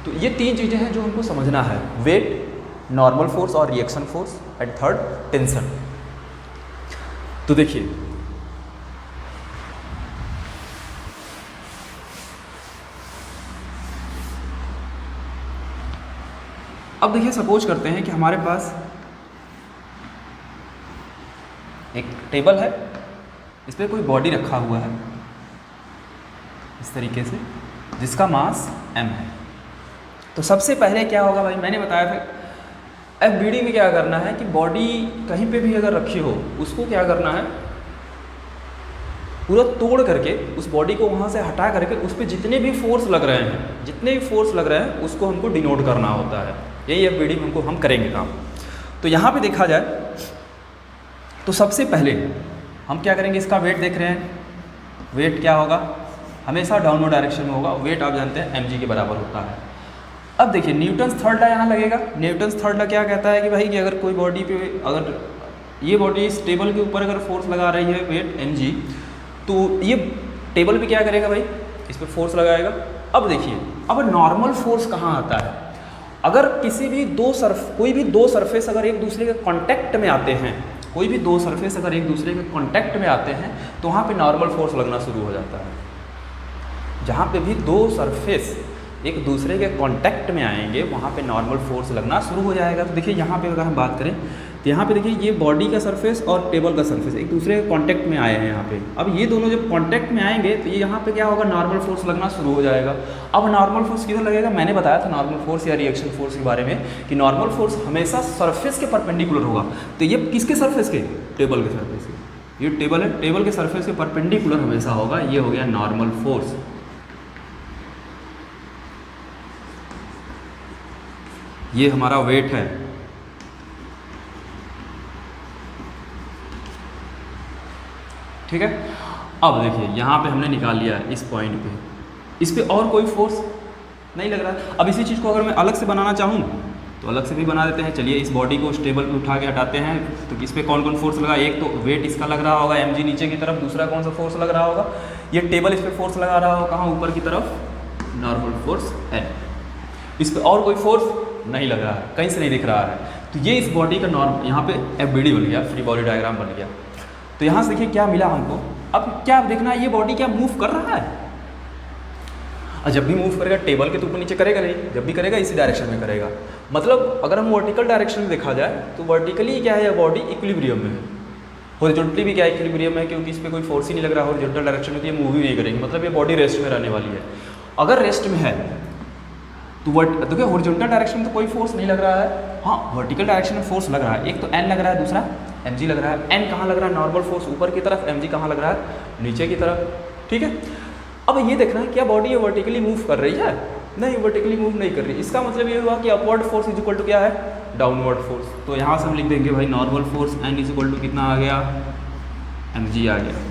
तो ये 3 चीज़ें हैं जो हमको समझना है, वेट, नॉर्मल फोर्स और reaction force, and third tension. तो देखिए अब देखिए सपोज करते हैं कि हमारे पास एक टेबल है, इस पर कोई बॉडी रखा हुआ है इस तरीके से, जिसका मास m है। तो सबसे पहले क्या होगा भाई, मैंने बताया था FBD में क्या करना है कि बॉडी कहीं पे भी अगर रखी हो उसको क्या करना है, पूरा तोड़ करके उस बॉडी को वहाँ से हटा करके उस पर जितने भी फोर्स लग रहे हैं उसको हमको डिनोट करना होता है। यही FBD में हमको हम करेंगे काम। तो यहाँ पे देखा जाए तो सबसे पहले हम क्या करेंगे, इसका वेट देख रहे हैं, वेट क्या होगा, हमेशा डाउनवर्ड डायरेक्शन में होगा। वेट आप जानते हैं mg के बराबर होता है। अब देखिए न्यूटन्स थर्ड लॉ यहाँ लगेगा। न्यूटन्स थर्ड लॉ क्या कहता है कि भाई कि अगर कोई बॉडी पे, अगर ये बॉडी इस टेबल के ऊपर अगर फोर्स लगा रही है वेट mg, तो ये टेबल पे क्या करेगा भाई, इस पर फोर्स लगाएगा। अब देखिए अब नॉर्मल फोर्स कहाँ आता है, अगर किसी भी कोई भी दो सरफेस अगर एक दूसरे के कांटेक्ट में आते हैं, कोई भी दो सरफेस अगर एक दूसरे के कांटेक्ट में आते हैं तो वहाँ पे नॉर्मल फोर्स लगना शुरू हो जाता है। जहाँ पे भी दो सरफेस एक दूसरे के कांटेक्ट में आएंगे वहाँ पे नॉर्मल फोर्स लगना शुरू हो जाएगा। तो देखिए यहाँ पे अगर हम बात करें तो यहाँ पे देखिए ये बॉडी का सरफेस और टेबल का सरफेस एक दूसरे के कांटेक्ट में आए हैं यहाँ पे। अब ये दोनों जब कांटेक्ट में आएंगे तो ये यहाँ पे क्या होगा, नॉर्मल फोर्स लगना शुरू हो जाएगा। अब नॉर्मल फोर्स किधर लगेगा, मैंने बताया था नॉर्मल फोर्स या रिएक्शन फोर्स के बारे में कि नॉर्मल फोर्स हमेशा सरफेस के परपेंडिकुलर होगा। तो ये किसके सरफेस के, टेबल के सरफेस के, ये टेबल है, टेबल के सरफेस के परपेंडिकुलर हमेशा होगा। ये हो गया नॉर्मल फोर्स। ये हमारा वेट है। ठीक है। अब देखिए यहाँ पे हमने निकाल लिया है इस पॉइंट पे, इस पे और कोई फोर्स नहीं लग रहा है। अब इसी चीज़ को अगर मैं अलग से बनाना चाहूँ तो अलग से भी बना देते हैं। चलिए इस बॉडी को टेबल पे उठा के हटाते हैं। तो इस पे कौन कौन फोर्स लगा, एक तो वेट इसका लग रहा होगा mg नीचे की तरफ, दूसरा कौन सा फोर्स लग रहा होगा, ये टेबल इस पर फोर्स लगा रहा होगा कहाँ, ऊपर की तरफ, नॉर्मल फोर्स है। इस पर और कोई फोर्स नहीं लग रहा है, कहीं से नहीं दिख रहा है। तो ये इस बॉडी का नॉर्म, यहाँ पे FBD बन गया, फ्री बॉडी डायग्राम बन गया। तो यहाँ से देखिए क्या मिला हमको। अब क्या देखना है, ये बॉडी क्या मूव कर रहा है, और जब भी मूव करेगा टेबल के तो ऊपर नीचे करेगा नहीं, जब भी करेगा इसी डायरेक्शन में करेगा। मतलब अगर हम वर्टिकल डायरेक्शन में देखा जाए तो वर्टिकली क्या है, यह बॉडी इक्विलिब्रियम में है। हॉरिजॉन्टली भी क्या इक्विलिब्रियम है, क्योंकि इस पर कोई फोर्स ही नहीं लग रहा। हॉरिजॉन्टल डायरेक्शन में तो ये मूव ही नहीं करेंगे, मतलब ये बॉडी रेस्ट में रहने वाली है। अगर रेस्ट में है तो देखिए हॉरिजॉन्टल डायरेक्शन में तो कोई फोर्स नहीं लग रहा है, हाँ वर्टिकल डायरेक्शन में फोर्स लग रहा है। एक तो n लग रहा है, दूसरा mg लग रहा है। n कहाँ लग रहा है, नॉर्मल फोर्स ऊपर की तरफ, mg कहाँ लग रहा है, नीचे की तरफ। ठीक है। अब ये देखना है क्या बॉडी वर्टिकली मूव कर रही है, नहीं वर्टिकली मूव नहीं कर रही। इसका मतलब ये हुआ कि upward force is equal to क्या है, डाउनवर्ड फोर्स। तो यहाँ से हम लिख देंगे भाई normal force n is equal to कितना आ गया, mg आ गया।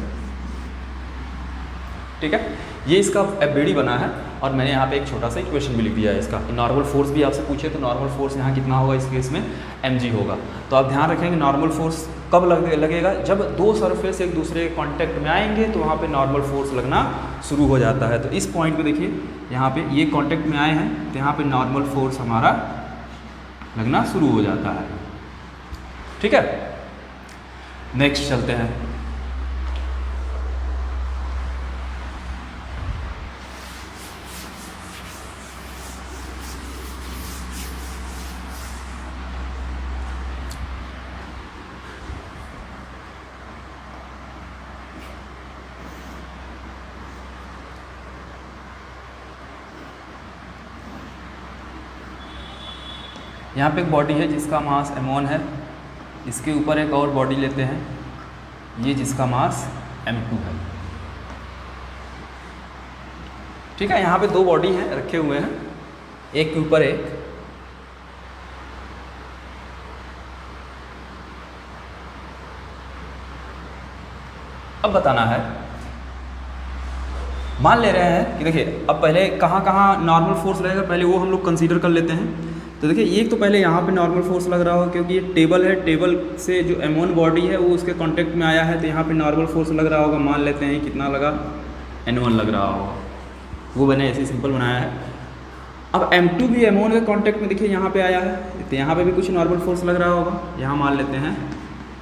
ठीक है। ये इसका FBD बना है और मैंने यहाँ पे एक छोटा सा इक्वेशन भी लिख दिया है इसका। नॉर्मल फोर्स भी आपसे पूछे तो नॉर्मल फोर्स यहाँ कितना होगा, इस केस में mg होगा। तो आप ध्यान रखेंगे नॉर्मल फोर्स कब लगेगा, जब दो सरफेस एक दूसरे के कांटेक्ट में आएंगे तो वहाँ पे नॉर्मल फोर्स लगना शुरू हो जाता है। तो इस पॉइंट पे देखिए यहाँ पे ये कांटेक्ट में आए हैं तो यहाँ पे नॉर्मल फोर्स हमारा लगना शुरू हो जाता है। ठीक है। नेक्स्ट चलते हैं। यहाँ पे एक बॉडी है जिसका मास m1 है, इसके ऊपर एक और बॉडी लेते हैं, ये जिसका मास m2 है। ठीक है, यहाँ पे दो बॉडी हैं रखे हुए हैं, एक के ऊपर एक। अब बताना है, मान ले रहे हैं कि देखिए अब पहले कहाँ कहाँ नॉर्मल फोर्स लगेगा पहले वो हम लोग कंसीडर कर लेते हैं। तो देखिए एक तो पहले यहाँ पे नॉर्मल फोर्स लग रहा हो, क्योंकि ये टेबल है, टेबल से जो m1 बॉडी है वो उसके कांटेक्ट में आया है, तो यहाँ पे नॉर्मल फोर्स लग रहा होगा। मान लेते हैं कितना लगा, n1 लग रहा होगा, वो मैंने ऐसे सिंपल बनाया है। अब m2 भी m1 के कांटेक्ट में देखिए यहाँ पे आया है, तो यहाँ पे भी कुछ नॉर्मल फोर्स लग रहा होगा। यहाँ मान लेते हैं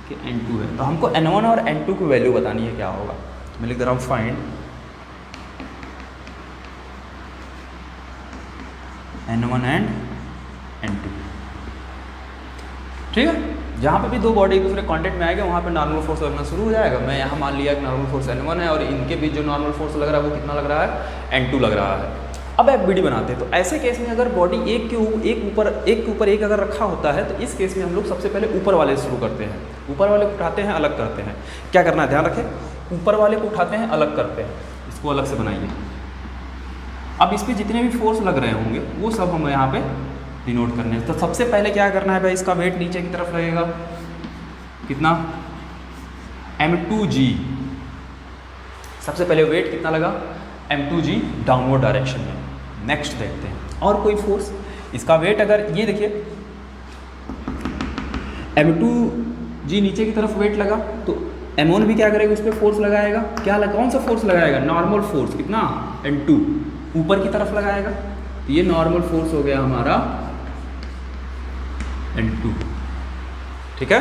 कि n2 है, तो हमको n1 और n2 की वैल्यू बतानी है क्या होगा। मैं लिख दे रहा हूँ फाइंड n1 एंड n2। ठीक है, जहाँ पे भी दो बॉडी एक दूसरे कांटेक्ट में आएगा वहाँ पे नॉर्मल फोर्स लगना शुरू हो जाएगा। मैं यहाँ मान लिया कि नॉर्मल फोर्स n1 है और इनके बीच जो नॉर्मल फोर्स लग रहा है वो कितना लग रहा है, n2 लग रहा है। अब FBD बनाते हैं, तो ऐसे केस में अगर बॉडी एक के ऊपर एक अगर रखा होता है, तो इस केस में हम लोग सबसे पहले ऊपर वाले से शुरू करते हैं। ऊपर वाले को उठाते हैं, अलग करते हैं। क्या करना है ध्यान रखें, ऊपर वाले को उठाते हैं, अलग करते हैं, इसको अलग से बनाइए। अब इस पर जितने भी फोर्स लग रहे होंगे वो सब हम यहाँ पे डिनोट करने हैं। तो सबसे पहले क्या करना है भाई, इसका वेट नीचे की तरफ लगेगा, कितना, m2g। सबसे पहले वेट कितना लगा, m2g डाउनवर्ड डायरेक्शन में। नेक्स्ट देखते हैं और कोई फोर्स, इसका वेट अगर ये देखिए m2g नीचे की तरफ वेट लगा, तो m1 भी क्या करेगा, उस पर फोर्स लगाएगा। क्या कौन सा फोर्स लगाएगा, नॉर्मल फोर्स, कितना, n2 ऊपर की तरफ लगाएगा। तो ये नॉर्मल फोर्स हो गया हमारा n2। ठीक है,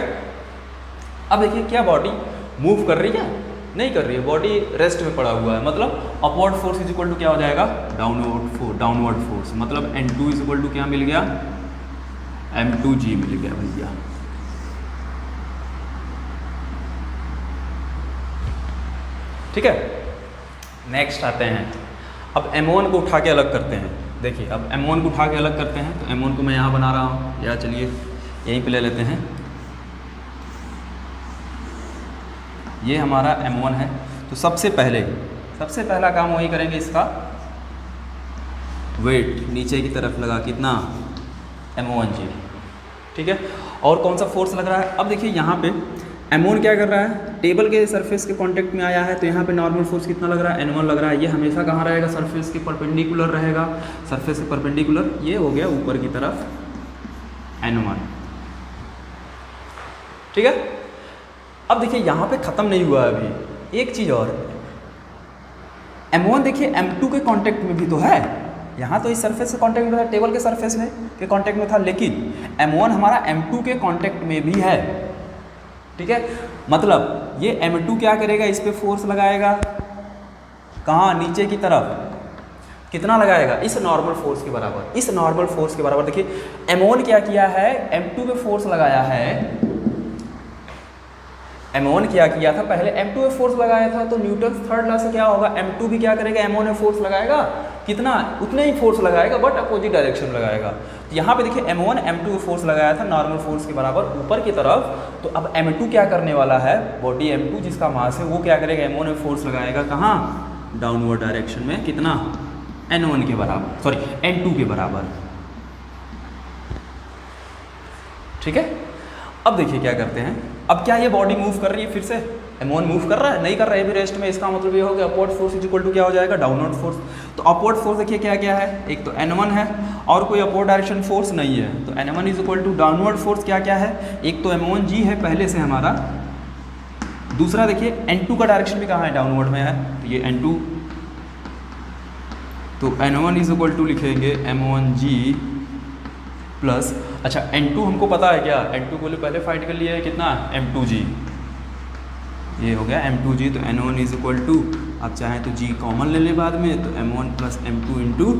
अब देखिए क्या बॉडी मूव कर रही है, नहीं कर रही है, बॉडी रेस्ट में पड़ा हुआ है। मतलब upward force is equal to क्या हो जाएगा, डाउनवर्ड फोर्स। मतलब n2 इज इक्वल टू क्या मिल गया, m2g मिल गया भैया। ठीक है, नेक्स्ट आते हैं, अब m1 को उठा के अलग करते हैं। देखिए अब m1 को उठा के अलग करते हैं, तो m1 को मैं यहाँ बना रहा हूँ, या चलिए यहीं पे ले लेते हैं। ये हमारा m1 है, तो सबसे पहला काम वही करेंगे, इसका वेट नीचे की तरफ लगा, कितना, m1g। ठीक है, और कौन सा फोर्स लग रहा है, अब देखिए यहाँ पे m1 क्या कर रहा है, टेबल के सरफेस के कांटेक्ट में आया है, तो यहाँ पे नॉर्मल फोर्स कितना लग रहा है, n1 लग रहा है। ये हमेशा कहाँ रहेगा, सरफेस के परपेंडिकुलर रहेगा, सरफेस के परपेंडिकुलर। ये हो गया ऊपर की तरफ n1। ठीक है, अब देखिए यहाँ पे ख़त्म नहीं हुआ है अभी, एक चीज़ और, m1 देखिए m2 के कांटेक्ट में भी तो है। यहाँ तो इस सरफेस से कांटेक्ट में था, टेबल के सरफेस में के कांटेक्ट में था, लेकिन m1 हमारा m2 के कांटेक्ट में भी है। ठीक है, मतलब ये m2 क्या करेगा, इस पे फोर्स लगाएगा, कहाँ, नीचे की तरफ। कितना लगाएगा, इस नॉर्मल फोर्स के बराबर। इस नॉर्मल फोर्स के बराबर देखिए m1 क्या किया है, m2 पे फोर्स लगाया है। m1 क्या किया था, पहले m2 पे फोर्स लगाया था, तो न्यूटन थर्ड लॉ से क्या होगा, m2 भी क्या करेगा, m1 में फोर्स लगाएगा, कितना, उतने ही फोर्स लगाएगा, बट अपोजिट डायरेक्शन में लगाएगा। तो यहाँ पे देखिए m1 m2 पे फोर्स लगाया था नॉर्मल फोर्स के बराबर ऊपर की तरफ, तो अब m2 क्या करने वाला है, बॉडी m2 जिसका मास है वो क्या करेगा, m1 में फोर्स लगाएगा, कहाँ, डाउनवर्ड डायरेक्शन में, कितना, n1 के बराबर, सॉरी n2 के बराबर। ठीक है, अब देखिए क्या करते हैं, अब क्या ये बॉडी मूव कर रही है, फिर से m1 मूव कर रहा है, नहीं कर रहा है, भी रेस्ट में। इसका मतलब ये हो गया upward force is equal to क्या हो जाएगा, डाउनवर्ड फोर्स। तो अपवर्ड फोर्स देखिए क्या क्या है, एक तो n1 है और कोई अपवर्ड डायरेक्शन फोर्स नहीं है, तो n1 is equal to downward force क्या क्या है, एक तो m1g है पहले से हमारा, दूसरा देखिए n2 का डायरेक्शन भी कहाँ है, डाउनवर्ड में है, तो ये n2, तो n1 इज इक्वल टू लिखेंगे m1g प्लस, अच्छा n2 हमको पता है क्या, n2 को पहले फाइंड कर लिया है, कितना, m2g। ये हो गया m2g, तो n1 इज इक्वल टू, आप चाहें तो g कॉमन ले लें बाद में, तो m1 प्लस m2 इंटू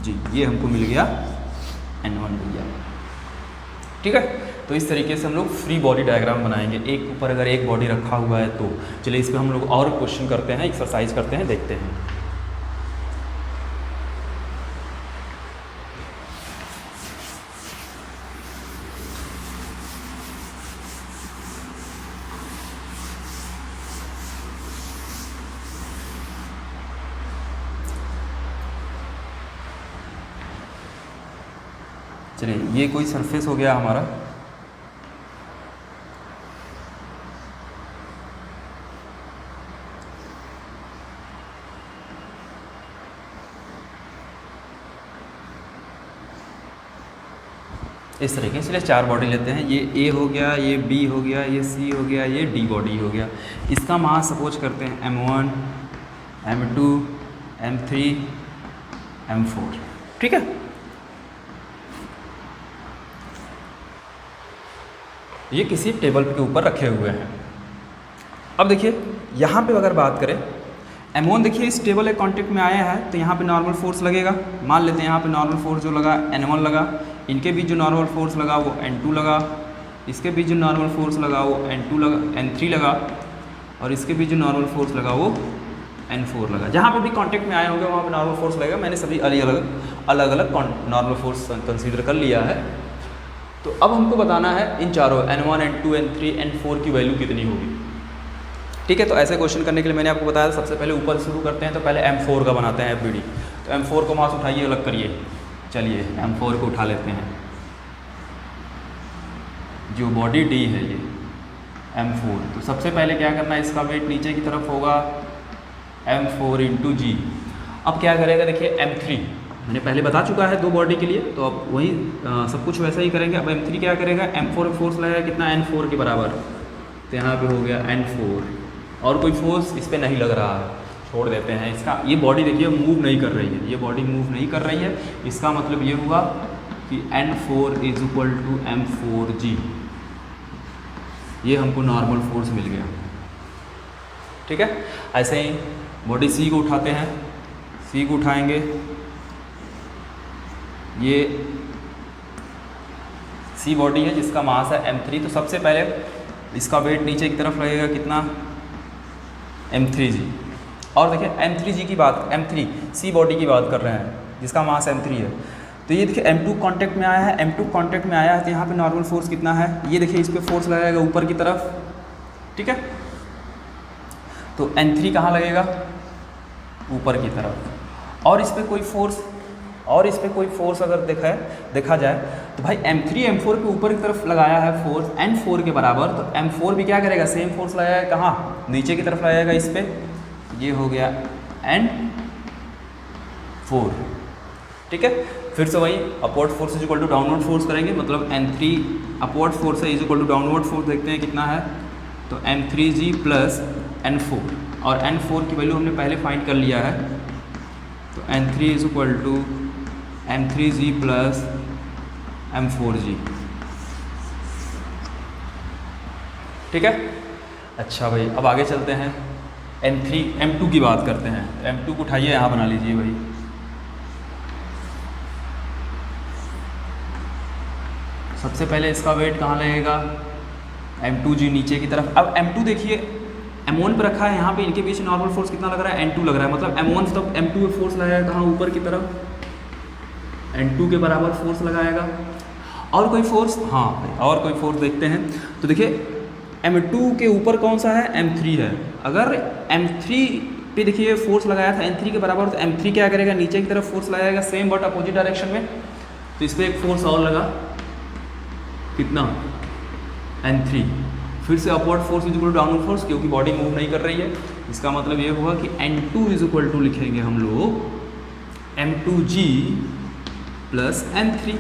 जी, ये हमको मिल गया n1 भैया। ठीक है, तो इस तरीके से हम लोग फ्री बॉडी डायग्राम बनाएंगे। एक ऊपर अगर एक बॉडी रखा हुआ है तो चलिए इस पर हम लोग और क्वेश्चन करते हैं, एक्सरसाइज करते हैं, देखते हैं। चलिए ये कोई सरफेस हो गया हमारा, इस तरीके से 4 बॉडी लेते हैं। ये ए हो गया, ये बी हो गया, ये सी हो गया, ये डी बॉडी हो गया। इसका मास सपोज करते हैं m1, m2, m3, m4, ठीक है। ये किसी टेबल के ऊपर रखे हुए हैं। अब देखिए यहाँ पे अगर बात करें m1, देखिए इस टेबल के कांटेक्ट में आया है तो यहाँ पे नॉर्मल फोर्स लगेगा। मान लेते हैं यहाँ पे नॉर्मल फोर्स जो लगा n1 लगा, इनके बीच जो नॉर्मल फोर्स लगा वो n2 लगा, इसके बीच जो नॉर्मल फोर्स लगा वो n2 लगा, n3 लगा, और इसके बीच जो नॉर्मल फोर्स लगा वो n4 लगा। जहाँ पे भी कांटेक्ट में आए होंगे वहाँ पे नॉर्मल फोर्स लगेगा। मैंने सभी अलग अलग नॉर्मल फोर्स कंसीडर कर लिया है। तो अब हमको बताना है इन चारों n1, n2, n3, n4 की वैल्यू कितनी होगी, ठीक है। तो ऐसे क्वेश्चन करने के लिए मैंने आपको बताया सबसे पहले ऊपर शुरू करते हैं। तो पहले m4 का बनाते हैं FBD। तो m4 को मास उठाइए, अलग करिए। चलिए m4 को उठा लेते हैं। जो बॉडी D है ये m4, तो सबसे पहले क्या करना है, इसका वेट नीचे की तरफ होगा m4 × g। अब क्या करेगा, देखिए m3 मैंने पहले बता चुका है 2 बॉडी के लिए, तो अब वही सब कुछ वैसा ही करेंगे। अब m3 क्या करेगा, m4 फोर्स लगेगा कितना, n4 के बराबर। तो यहाँ पे हो गया n4, और कोई फोर्स इस पर नहीं लग रहा है, छोड़ देते हैं इसका। ये बॉडी देखिए मूव नहीं कर रही है, ये बॉडी मूव नहीं कर रही है। इसका मतलब ये हुआ कि n4 = m4g। ये हमको नॉर्मल फोर्स मिल गया, ठीक है। ऐसे ही बॉडी C को उठाते हैं। C को उठाएंगे, ये C बॉडी है जिसका मास है m3। तो सबसे पहले इसका वेट नीचे की तरफ लगेगा कितना, m3g। और देखिए m3g की बात, m3 C बॉडी की बात कर रहे हैं जिसका मास m3 है। तो ये देखिए m2 कांटेक्ट में आया है, m2 कांटेक्ट में आया है तो यहाँ पे नॉर्मल फोर्स कितना है, ये देखिए इस पर फोर्स लगाएगा ऊपर की तरफ, ठीक है। तो n3 कहाँ लगेगा, ऊपर की तरफ। और इस पर कोई फोर्स अगर देखा जाए तो भाई m3 m4 के ऊपर की तरफ लगाया है फोर्स n4 के बराबर। तो m4 भी क्या करेगा, सेम फोर्स लगाएगा कहाँ, नीचे की तरफ लगाएगा इस पर। ये हो गया n4, ठीक है। फिर से वही अपवर्ड फोर्स = डाउनवर्ड फोर्स करेंगे, मतलब n3 अपवर्ड फोर्स है = डाउनवर्ड फोर्स। देखते हैं कितना है, तो m3g + n4, और n4 की वैल्यू हमने पहले फाइंड कर लिया है। तो n3 = m3g + m4g, ठीक है। अच्छा भाई अब आगे चलते हैं, m2 की बात करते हैं। m2 को उठाइए, यहाँ बना लीजिए भाई। सबसे पहले इसका वेट कहाँ लगेगा, m2g नीचे की तरफ। अब m2 देखिए m1 पर रखा है, यहाँ पे इनके बीच नॉर्मल फोर्स कितना लग रहा है, n2 लग रहा है। मतलब m1 तब m2 पे फोर्स लगाएगा कहाँ, ऊपर की तरफ, n2 के बराबर फोर्स लगाएगा। और कोई फोर्स, हाँ और कोई फोर्स देखते हैं। तो देखिए m2 के ऊपर कौन सा है, m3 है। अगर m3 पे देखिए फोर्स लगाया था n3 के बराबर, तो m3 क्या करेगा, नीचे की तरफ फोर्स लगाएगा सेम बट अपोजिट डायरेक्शन में। तो इस पर एक फोर्स और लगा कितना, n3। फिर से अपवर्ड फोर्स = डाउनवर्ड फोर्स, क्योंकि बॉडी मूव नहीं कर रही है। इसका मतलब ये हुआ कि n2 = लिखेंगे हम लोग m2g + n3।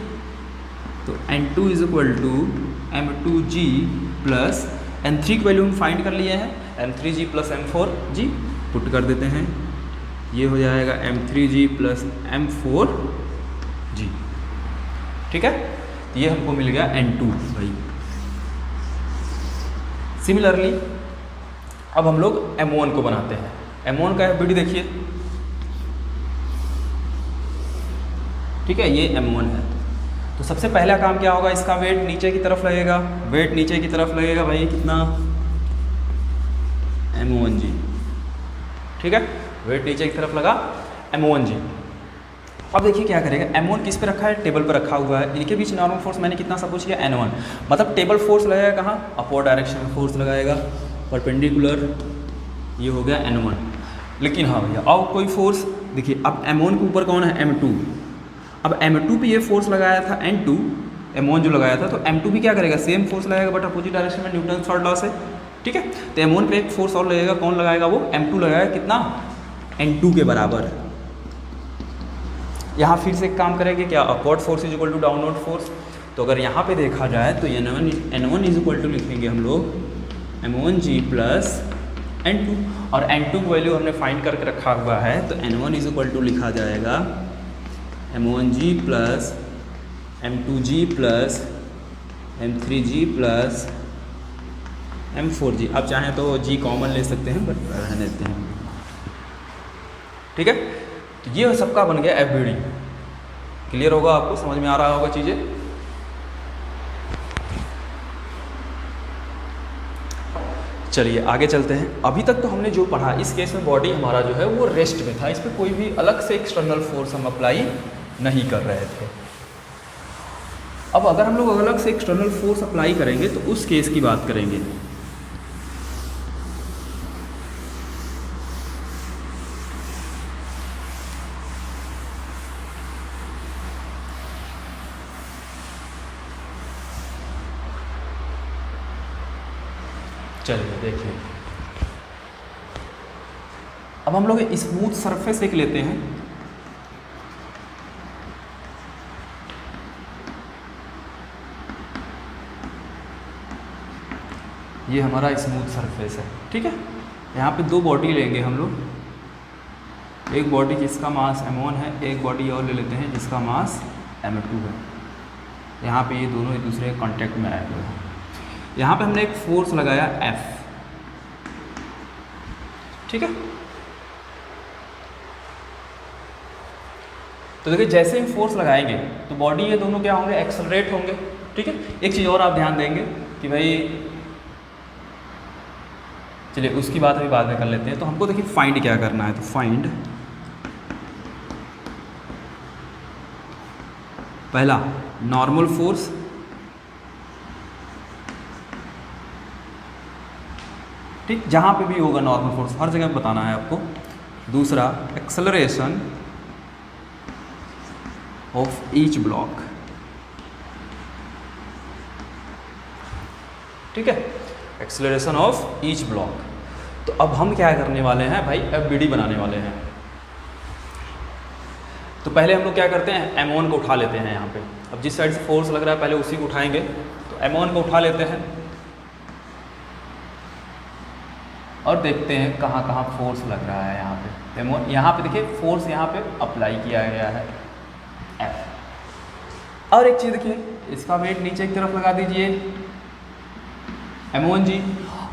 तो n2 = m2g + n3 की वैल्यू हम फाइंड कर लिए हैं, m3g + m4g पुट कर देते हैं। ये हो जाएगा m3g + m4g, ठीक है। ये हमको मिल गया n2 भाई। सिमिलरली अब हम लोग m1 को बनाते हैं। m1 का FBD देखिए, ठीक है, ये m1 है। तो सबसे पहला काम क्या होगा, इसका वेट नीचे की तरफ लगेगा। वेट नीचे की तरफ लगेगा भाई कितना, m1g, ठीक है। वेट नीचे की तरफ लगा m1g। अब देखिए क्या करेगा, m1 किस पे रखा है, टेबल पे रखा हुआ है। इनके बीच नॉर्मल फोर्स मैंने कितना सपोज किया, n1। मतलब टेबल फोर्स लगाएगा कहाँ, अपवर्ड डायरेक्शन में फोर्स लगाएगा, परपेंडिकुलर। ये हो गया n1। लेकिन हाँ भैया अब कोई फोर्स देखिए, अब m1 के ऊपर कौन है, m2। अब M2 पे ये फोर्स लगाया था N2, M1 जो लगाया था, तो M2 भी क्या करेगा, सेम फोर्स लगाएगा बट अपोजिट डायरेक्शन में, न्यूटन थर्ड लॉ से। ठीक है, तो M1 पे एक फोर्स और लगेगा, कौन लगाएगा वो, M2 लगाएगा, कितना, N2 के बराबर। यहाँ फिर से एक काम करेंगे क्या, upward force is equal to downward force. तो अगर यहाँ पे देखा जाए तो N1 इज इक्वल टू लिखेंगे हम लोग M1G प्लस N2, और N2 की वैल्यू हमने फाइंड करके रखा हुआ है, तो N1 इज इक्वल टू लिखा जाएगा M1G plus M2G plus M3G plus M4G। आप चाहें तो G कॉमन ले सकते हैं बट रहने देते हैं। ठीक है, तो ये सबका बन गया FBD। क्लियर होगा, आपको समझ में आ रहा होगा चीज़ें। चलिए आगे चलते हैं। अभी तक तो हमने जो पढ़ा, इस केस में बॉडी हमारा जो है वो रेस्ट में था, इस पर कोई भी अलग से एक्सटर्नल फोर्स हम अप्लाई नहीं कर रहे थे। अब अगर हम लोग अलग से एक्सटर्नल फोर्स अप्लाई करेंगे तो उस केस की बात करेंगे। चलिए देखिए, अब हम लोग स्मूथ सरफेस एक लेते हैं। ये हमारा स्मूथ सरफेस है। ठीक है, यहाँ पे दो बॉडी लेंगे हम लोग, एक बॉडी जिसका मास M1 है, एक बॉडी और ले लेते हैं जिसका मास M2 है। यहाँ पे ये दोनों एक दूसरे के कांटेक्ट में आए हुए हैं। यहाँ पे हमने एक फोर्स लगाया F। ठीक है, तो देखिए जैसे ही फोर्स लगाएंगे तो बॉडी ये दोनों क्या होंगे, एक्सेलरेट होंगे। ठीक है, एक चीज़ और आप ध्यान देंगे कि भाई, चलिए उसकी बात अभी बाद में कर लेते हैं। तो हमको देखिए फाइंड क्या करना है, तो फाइंड पहला नॉर्मल फोर्स, ठीक, जहाँ पे भी होगा नॉर्मल फोर्स हर जगह बताना है आपको। दूसरा एक्सेलरेशन ऑफ ईच ब्लॉक। ठीक है, एक्सेलरेशन ऑफ ईच ब्लॉक। तो अब हम क्या करने वाले हैं भाई, FBD बनाने वाले हैं। तो पहले हम लोग क्या करते हैं, M1 को उठा लेते हैं। यहाँ पे अब जिस साइड से फोर्स लग रहा है पहले उसी को उठाएंगे। तो M1 को उठा लेते हैं और देखते हैं कहाँ कहाँ फोर्स लग रहा है। यहाँ पे M1, यहाँ पे देखिए फोर्स यहाँ पे अप्लाई किया गया है F। और एक चीज़ देखिए, इसका वेट नीचे की तरफ लगा दीजिए M1G,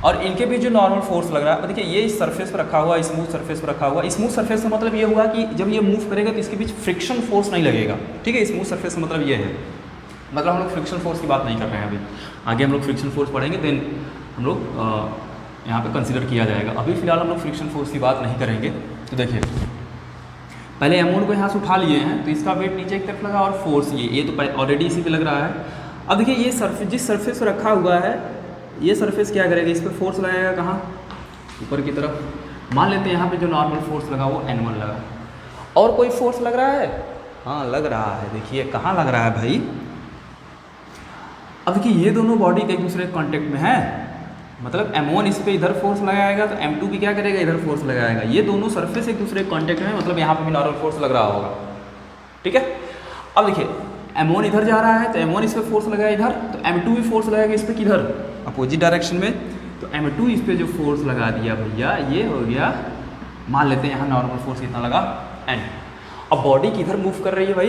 और इनके बीच जो नॉर्मल फोर्स लग रहा है, देखिए ये इस सरफेस पर रखा हुआ, स्मूथ सरफेस पर रखा हुआ। स्मूथ सरफेस का मतलब ये हुआ कि जब ये मूव करेगा तो इसके बीच फ्रिक्शन फोर्स नहीं लगेगा। ठीक है, स्मूथ सरफेस का मतलब ये है, मतलब हम लोग फ्रिक्शन फोर्स की बात नहीं कर रहे हैं अभी। आगे हम लोग फ्रिक्शन फोर्स पढ़ेंगे, देन हम लोग यहाँ पे कंसिडर किया जाएगा। अभी फिलहाल हम लोग फ्रिक्शन फोर्स की बात नहीं करेंगे। तो देखिए पहले M1 को यहाँ से उठा लिए हैं, तो इसका वेट नीचे की तरफ लगा और फोर्स ये तो ऑलरेडी इसी पे लग रहा है। अब देखिए ये सरफेस, जिस सरफेस पर रखा हुआ है, ये सरफेस क्या करेगा, इस पर फोर्स लगाएगा कहाँ, ऊपर की तरफ। मान लेते हैं यहाँ पे जो नॉर्मल फोर्स लगा वो N1 लगा। और कोई फोर्स लग रहा है, हाँ लग रहा है। देखिए कहाँ लग रहा है भाई, अब देखिए ये दोनों बॉडी एक दूसरे के कॉन्टेक्ट में है, मतलब M1 इस पे इधर फोर्स लगाएगा तो M2 भी क्या करेगा, इधर फोर्स लगाएगा। ये दोनों सरफेस एक दूसरे के कांटेक्ट में, मतलब यहाँ पे भी नॉर्मल फोर्स लग रहा होगा। ठीक है, अब देखिए M1 इधर जा रहा है तो M1 इस पे फोर्स लगाया इधर, तो M2 भी फोर्स लगाएगा इस पे किधर, अपोजिट डायरेक्शन में। तो M2 इस पे जो फोर्स लगा दिया भैया, ये हो गया, मान लेते हैं यहाँ नॉर्मल फोर्स कितना लगा, N। अब बॉडी किधर मूव कर रही है भाई,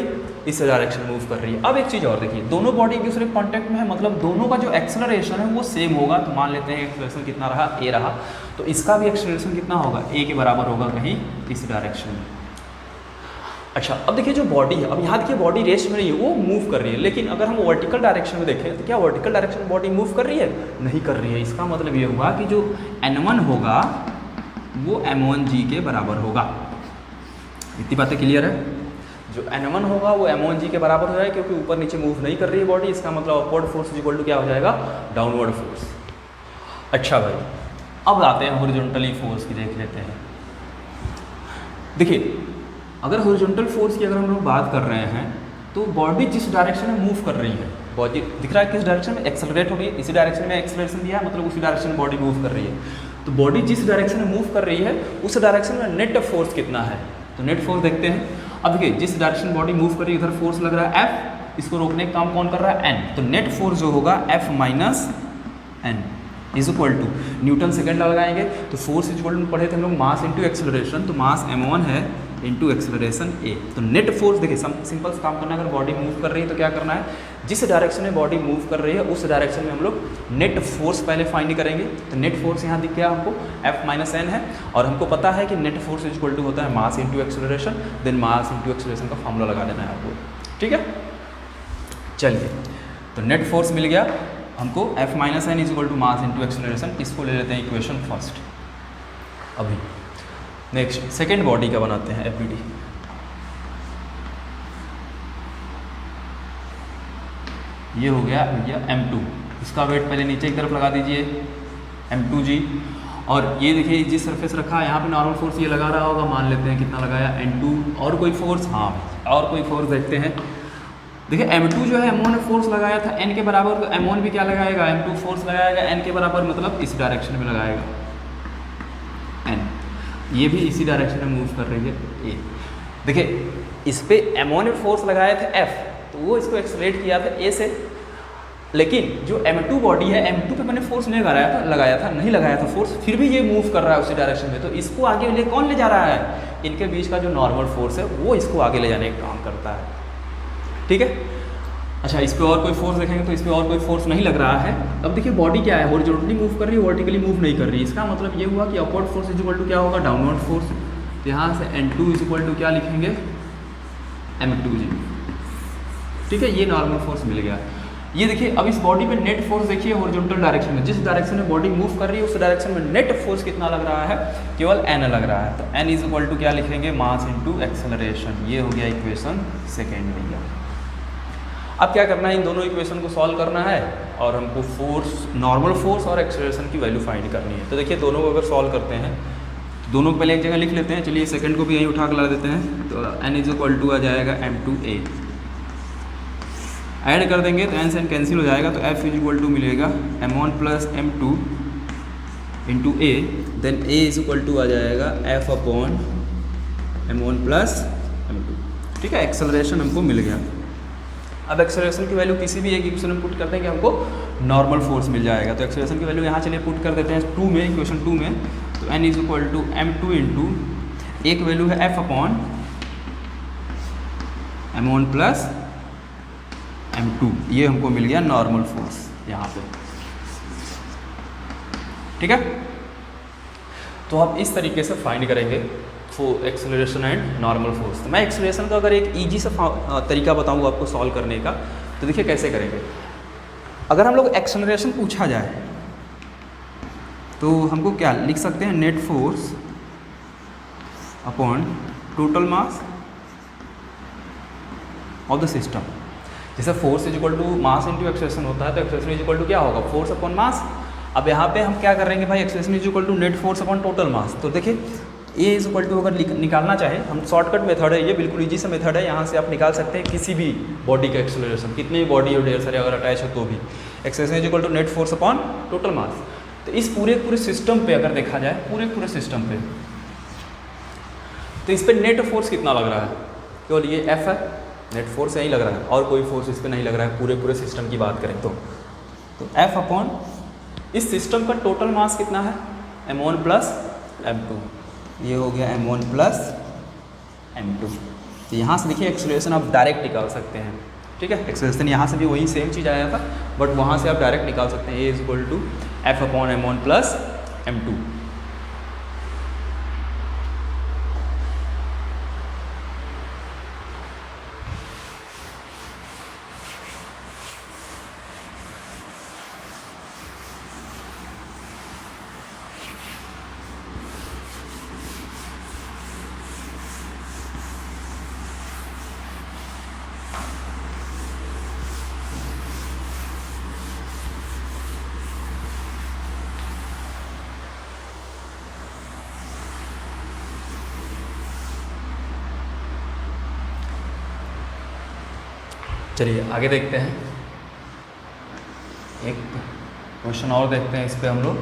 इस डायरेक्शन में मूव कर रही है। अब एक चीज़ और देखिए, दोनों बॉडी एक दूसरे कॉन्टेक्ट में है, मतलब दोनों का जो एक्सेलरेशन है वो सेम होगा। तो मान लेते हैं एक्सेलरेशन कितना रहा, A रहा, तो इसका भी एक्सेलरेशन कितना होगा, A के बराबर होगा कहीं इस डायरेक्शन में। अच्छा, अब देखिए जो बॉडी है, अब यहाँ देखिए बॉडी रेस्ट में नहीं है, वो मूव कर रही है। लेकिन अगर हम वर्टिकल डायरेक्शन में देखें तो क्या वर्टिकल डायरेक्शन में बॉडी मूव कर रही है, नहीं कर रही है। इसका मतलब ये हुआ कि जो N1 होगा वो M1G के बराबर होगा। इतनी बातें क्लियर है, जो N1 होगा वो M1G के बराबर हो जाएगा, क्योंकि ऊपर नीचे मूव नहीं कर रही है बॉडी। इसका मतलब अपवर्ड फोर्स इक्वल टू क्या हो जाएगा, डाउनवर्ड फोर्स। अच्छा भाई, अब आते हैं हॉरिजॉन्टली फोर्स की, देख लेते हैं। देखिए अगर हॉरिजॉन्टल फोर्स की अगर हम लोग बात कर रहे हैं तो बॉडी जिस डायरेक्शन में मूव कर रही है, बॉडी दिख रहा है किस डायरेक्शन में एक्सेलरेट हो रही है, इसी डायरेक्शन में एक्सेलरेशन दिया है, मतलब उसी डायरेक्शन में बॉडी मूव कर रही है। तो बॉडी जिस डायरेक्शन में मूव कर रही है उस डायरेक्शन में नेट फोर्स कितना है, तो नेट फोर्स देखते हैं। अब देखिए जिस डायरेक्शन बॉडी मूव कर रही है इधर फोर्स लग रहा है F, इसको रोकने का काम कौन कर रहा है, N। तो नेट फोर्स जो होगा F minus N is equal to newton second लगाएंगे। तो फोर्स इज इक्वल टू पढ़े थे हम लोग मास इंटू एक्सेलरेशन, तो मास m1 है इंटू एक्सेलरेशन a। तो नेट फोर्स देखिए सिंपल से काम करना है, अगर बॉडी मूव कर रही है तो क्या करना है, जिस डायरेक्शन में बॉडी मूव कर रही है उस डायरेक्शन में हम लोग नेट फोर्स पहले फाइंड करेंगे। तो नेट फोर्स यहाँ दिख गया हमको F माइनस N है, और हमको पता है कि net force is equal to होता है mass into acceleration, then mass into acceleration का फॉर्मूला लगा देना है आपको, ठीक है। चलिए तो नेट फोर्स मिल गया हमको F minus N is equal to mass into acceleration, इसको ले लेते हैं इक्वेशन फर्स्ट। अभी नेक्स्ट सेकेंड बॉडी का बनाते हैं FBD। ये हो गया भैया M2, इसका वेट पहले नीचे की तरफ लगा दीजिए M2G। और ये देखिए जिस सरफेस रखा है यहाँ पे नॉर्मल फोर्स ये लगा रहा होगा, मान लेते हैं कितना लगाया N2। और कोई फोर्स, हाँ और कोई फोर्स देखते हैं। देखिए M2 जो है M1 ने फोर्स लगाया था N के बराबर, तो M1 भी क्या लगाएगा, M2 फोर्स लगाएगा N के बराबर, मतलब इस डायरेक्शन में लगाएगा N। ये भी इसी डायरेक्शन में मूव कर रही है A। देखिए इस पे M1 ने फोर्स लगाया था F, तो वो इसको एक्सलेट किया था A से, लेकिन जो M2 बॉडी है M2 पे मैंने फोर्स नहीं नहीं लगाया था फोर्स, फिर भी ये मूव कर रहा है उसी डायरेक्शन में। तो इसको आगे ले कौन ले जा रहा है, इनके बीच का जो नॉर्मल फोर्स है वो इसको आगे ले जाने का काम करता है, ठीक है। अच्छा इस पे और कोई फोर्स देखेंगे तो इस पे और कोई फोर्स नहीं लग रहा है। अब देखिए बॉडी क्या है, हॉरिजॉन्टली मूव कर रही है, वर्टिकली मूव नहीं कर रही है। इसका मतलब ये हुआ कि upward force is equal to क्या होगा, डाउनवर्ड फोर्स। तो यहाँ से N2 इज इक्वल टू क्या लिखेंगे, M2G, ठीक है। ये नॉर्मल फोर्स मिल गया। ये देखिए अब इस बॉडी पे नेट फोर्स देखिए हॉरिजॉन्टल डायरेक्शन में, जिस डायरेक्शन में बॉडी मूव कर रही है उस डायरेक्शन में नेट फोर्स कितना लग रहा है, केवल N लग रहा है। तो N इज इक्वल टू क्या लिखेंगे, मास इंटू एक्सेलरेशन। ये हो गया इक्वेशन सेकेंड भैया। अब क्या करना है, इन दोनों इक्वेशन को सॉल्व करना है और हमको फोर्स, नॉर्मल फोर्स और एक्सेलरेशन की वैल्यू फाइंड करनी है। तो देखिए दोनों को अगर सॉल्व करते हैं तो दोनों को पहले एक जगह लिख लेते हैं। चलिए सेकंड को भी यहीं उठा कर ला देते हैं। तो N इज इक्वल टू आ जाएगा M2A, ऐड कर देंगे तो N से N कैंसिल हो जाएगा। तो F इज इक्वल टू मिलेगा M1 plus M2 into A, then A is equal to आ जाएगा F upon M1 plus M2, ठीक है। एक्सेलरेशन हमको मिल गया। अब एक्सेलरेशन की वैल्यू किसी भी एक इक्वेशन में पुट कर देंगे हमको नॉर्मल फोर्स मिल जाएगा। तो एक्सेलरेशन की वैल्यू यहाँ चलिए पुट कर देते हैं 2 में, इक्वेशन 2 में। तो N is equal to M2 into एक वैल्यू है F upon M1 plus M2, ये हमको मिल गया नॉर्मल फोर्स यहाँ पे, ठीक है। तो आप इस तरीके से फाइंड करेंगे एक्सेलरेशन एंड नॉर्मल फोर्स। तो मैं एक्सेलरेशन का अगर एक ईजी सा तरीका बताऊँ आपको सॉल्व करने का, तो देखिए कैसे करेंगे। अगर हम लोग एक्सेलरेशन पूछा जाए तो हमको क्या लिख सकते हैं, net force upon total mass of the system. जैसे force is equal to mass into acceleration होता है, तो एक्सेलरेशन इज इक्वल टू क्या होगा, फोर्स अपॉन मास। अब यहाँ पे हम क्या करेंगे भाई, acceleration is equal to net force upon total mass. तो देखिए ए इज इक्वल टू अगर निकालना चाहे, हम शॉर्टकट मेथड है, ये बिल्कुल इजी सा मेथड है। यहाँ से आप निकाल सकते हैं किसी भी बॉडी का एक्सेलरेशन, कितनी भी बॉडी हो ढेर सारे अगर अटैच हो तो भी। Acceleration is equal to net force upon total mass. तो इस पूरे सिस्टम पे अगर देखा जाए, पूरे सिस्टम पे, तो इस पर नेट फोर्स कितना लग रहा है, केवल ये F है, नेट फोर्स यही लग रहा है, और कोई फोर्स इस पर नहीं लग रहा है। पूरे सिस्टम की बात करें तो F अपॉन इस सिस्टम का टोटल मास कितना है, M1 प्लस M2। ये हो गया M1 प्लस M2। तो यहाँ से देखिए एक्सेलरेशन आप डायरेक्ट निकाल सकते हैं, ठीक है। एक्सेलरेशन यहाँ से भी वही सेम चीज़ आया था, बट वहाँ से आप डायरेक्ट निकाल सकते हैं। A is equal to F upon M1 plus M2। चलिए आगे देखते हैं, एक क्वेश्चन और देखते हैं इस पे हम लोग।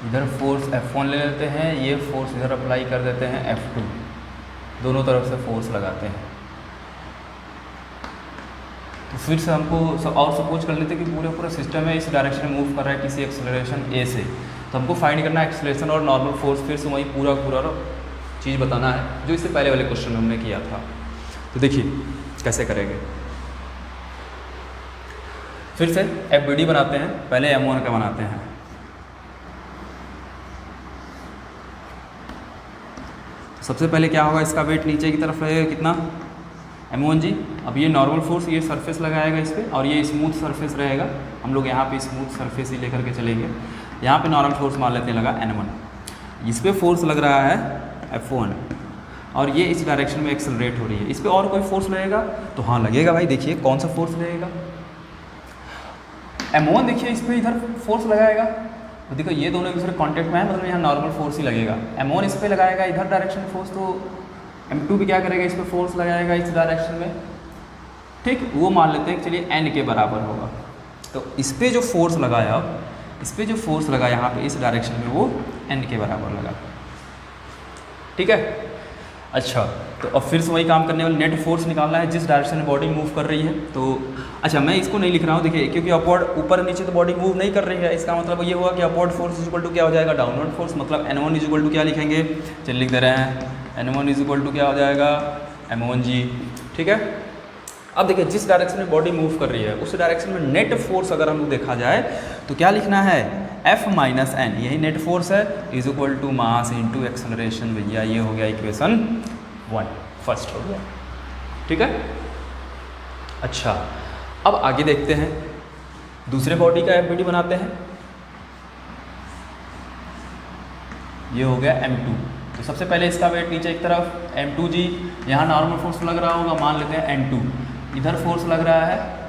इधर फोर्स F1 ले लेते हैं, ये फोर्स इधर अप्लाई कर देते हैं F2, दोनों तरफ से फोर्स लगाते हैं। तो फिर से हमको और सपोज कर लेते हैं कि पूरा सिस्टम है इस डायरेक्शन में मूव कर रहा है किसी एक्सेलरेशन A से, तो हमको फाइंड करना है एक्सेलरेशन और नॉर्मल फोर्स, फिर से वही पूरा चीज़ बताना है जो इससे पहले वाले क्वेश्चन में हमने किया था। तो देखिए कैसे करेंगे, फिर से FBD बनाते हैं, पहले M1 का बनाते हैं। सबसे पहले क्या होगा, इसका वेट नीचे की तरफ रहेगा कितना, M1 जी। अब ये नॉर्मल फोर्स ये सरफेस लगाएगा इस पर, और ये स्मूथ सरफेस रहेगा, हम लोग यहाँ पे स्मूथ सरफेस ही लेकर के चलेंगे। यहाँ पे नॉर्मल फोर्स मान लेते हैं लगा N1, इस पर फोर्स लग रहा है F1, और ये इस डायरेक्शन में एक्सेलरेट हो रही है। इस पर और कोई फोर्स लगेगा तो हाँ लगेगा भाई, देखिए कौन सा फोर्स लगेगा, M1 देखिए इस पर इधर फोर्स लगाएगा, तो देखो ये दोनों एक दूसरे कॉन्टेक्ट में है, मतलब यहाँ नॉर्मल फोर्स ही लगेगा। M1 इस पर लगाएगा इधर डायरेक्शन में फोर्स, तो M2 भी क्या करेगा, इस पर फोर्स लगाएगा इस डायरेक्शन में, ठीक। वो मान लेते हैं चलिए N के बराबर होगा। तो इस पर जो फोर्स लगाया, इस पर जो फोर्स लगा यहाँ पे इस डायरेक्शन में, वो N के बराबर लगा, ठीक है। अच्छा, तो अब फिर से वही काम करने वाले, नेट फोर्स निकालना है जिस डायरेक्शन में बॉडी मूव कर रही है। तो अच्छा मैं इसको नहीं लिख रहा हूँ, देखिए क्योंकि अपवर्ड ऊपर नीचे तो बॉडी मूव नहीं कर रही है, इसका मतलब ये हुआ कि upward force is equal to क्या हो जाएगा, डाउनवर्ड फोर्स। मतलब N1 इज इक्वल टू क्या लिखेंगे, चलिए लिख दे रहे हैं, N1 इज इक्वल टू क्या हो जाएगा, M1 जी, ठीक है। अब देखिए जिस डायरेक्शन में बॉडी मूव कर रही है उस डायरेक्शन में नेट फोर्स अगर हम लोग देखा जाए तो क्या लिखना है, F माइनस N, यही नेट फोर्स है, is equal to mass into acceleration. भैया ये हो गया इक्वेशन 1, फर्स्ट हो गया, ठीक है। अच्छा अब आगे देखते हैं, दूसरे बॉडी का FBD बनाते हैं। ये हो गया M2, तो सबसे पहले इसका वेट नीचे एक तरफ, M2 जी, यहाँ नॉर्मल फोर्स लग रहा होगा, मान लेते हैं N2, इधर फोर्स लग रहा है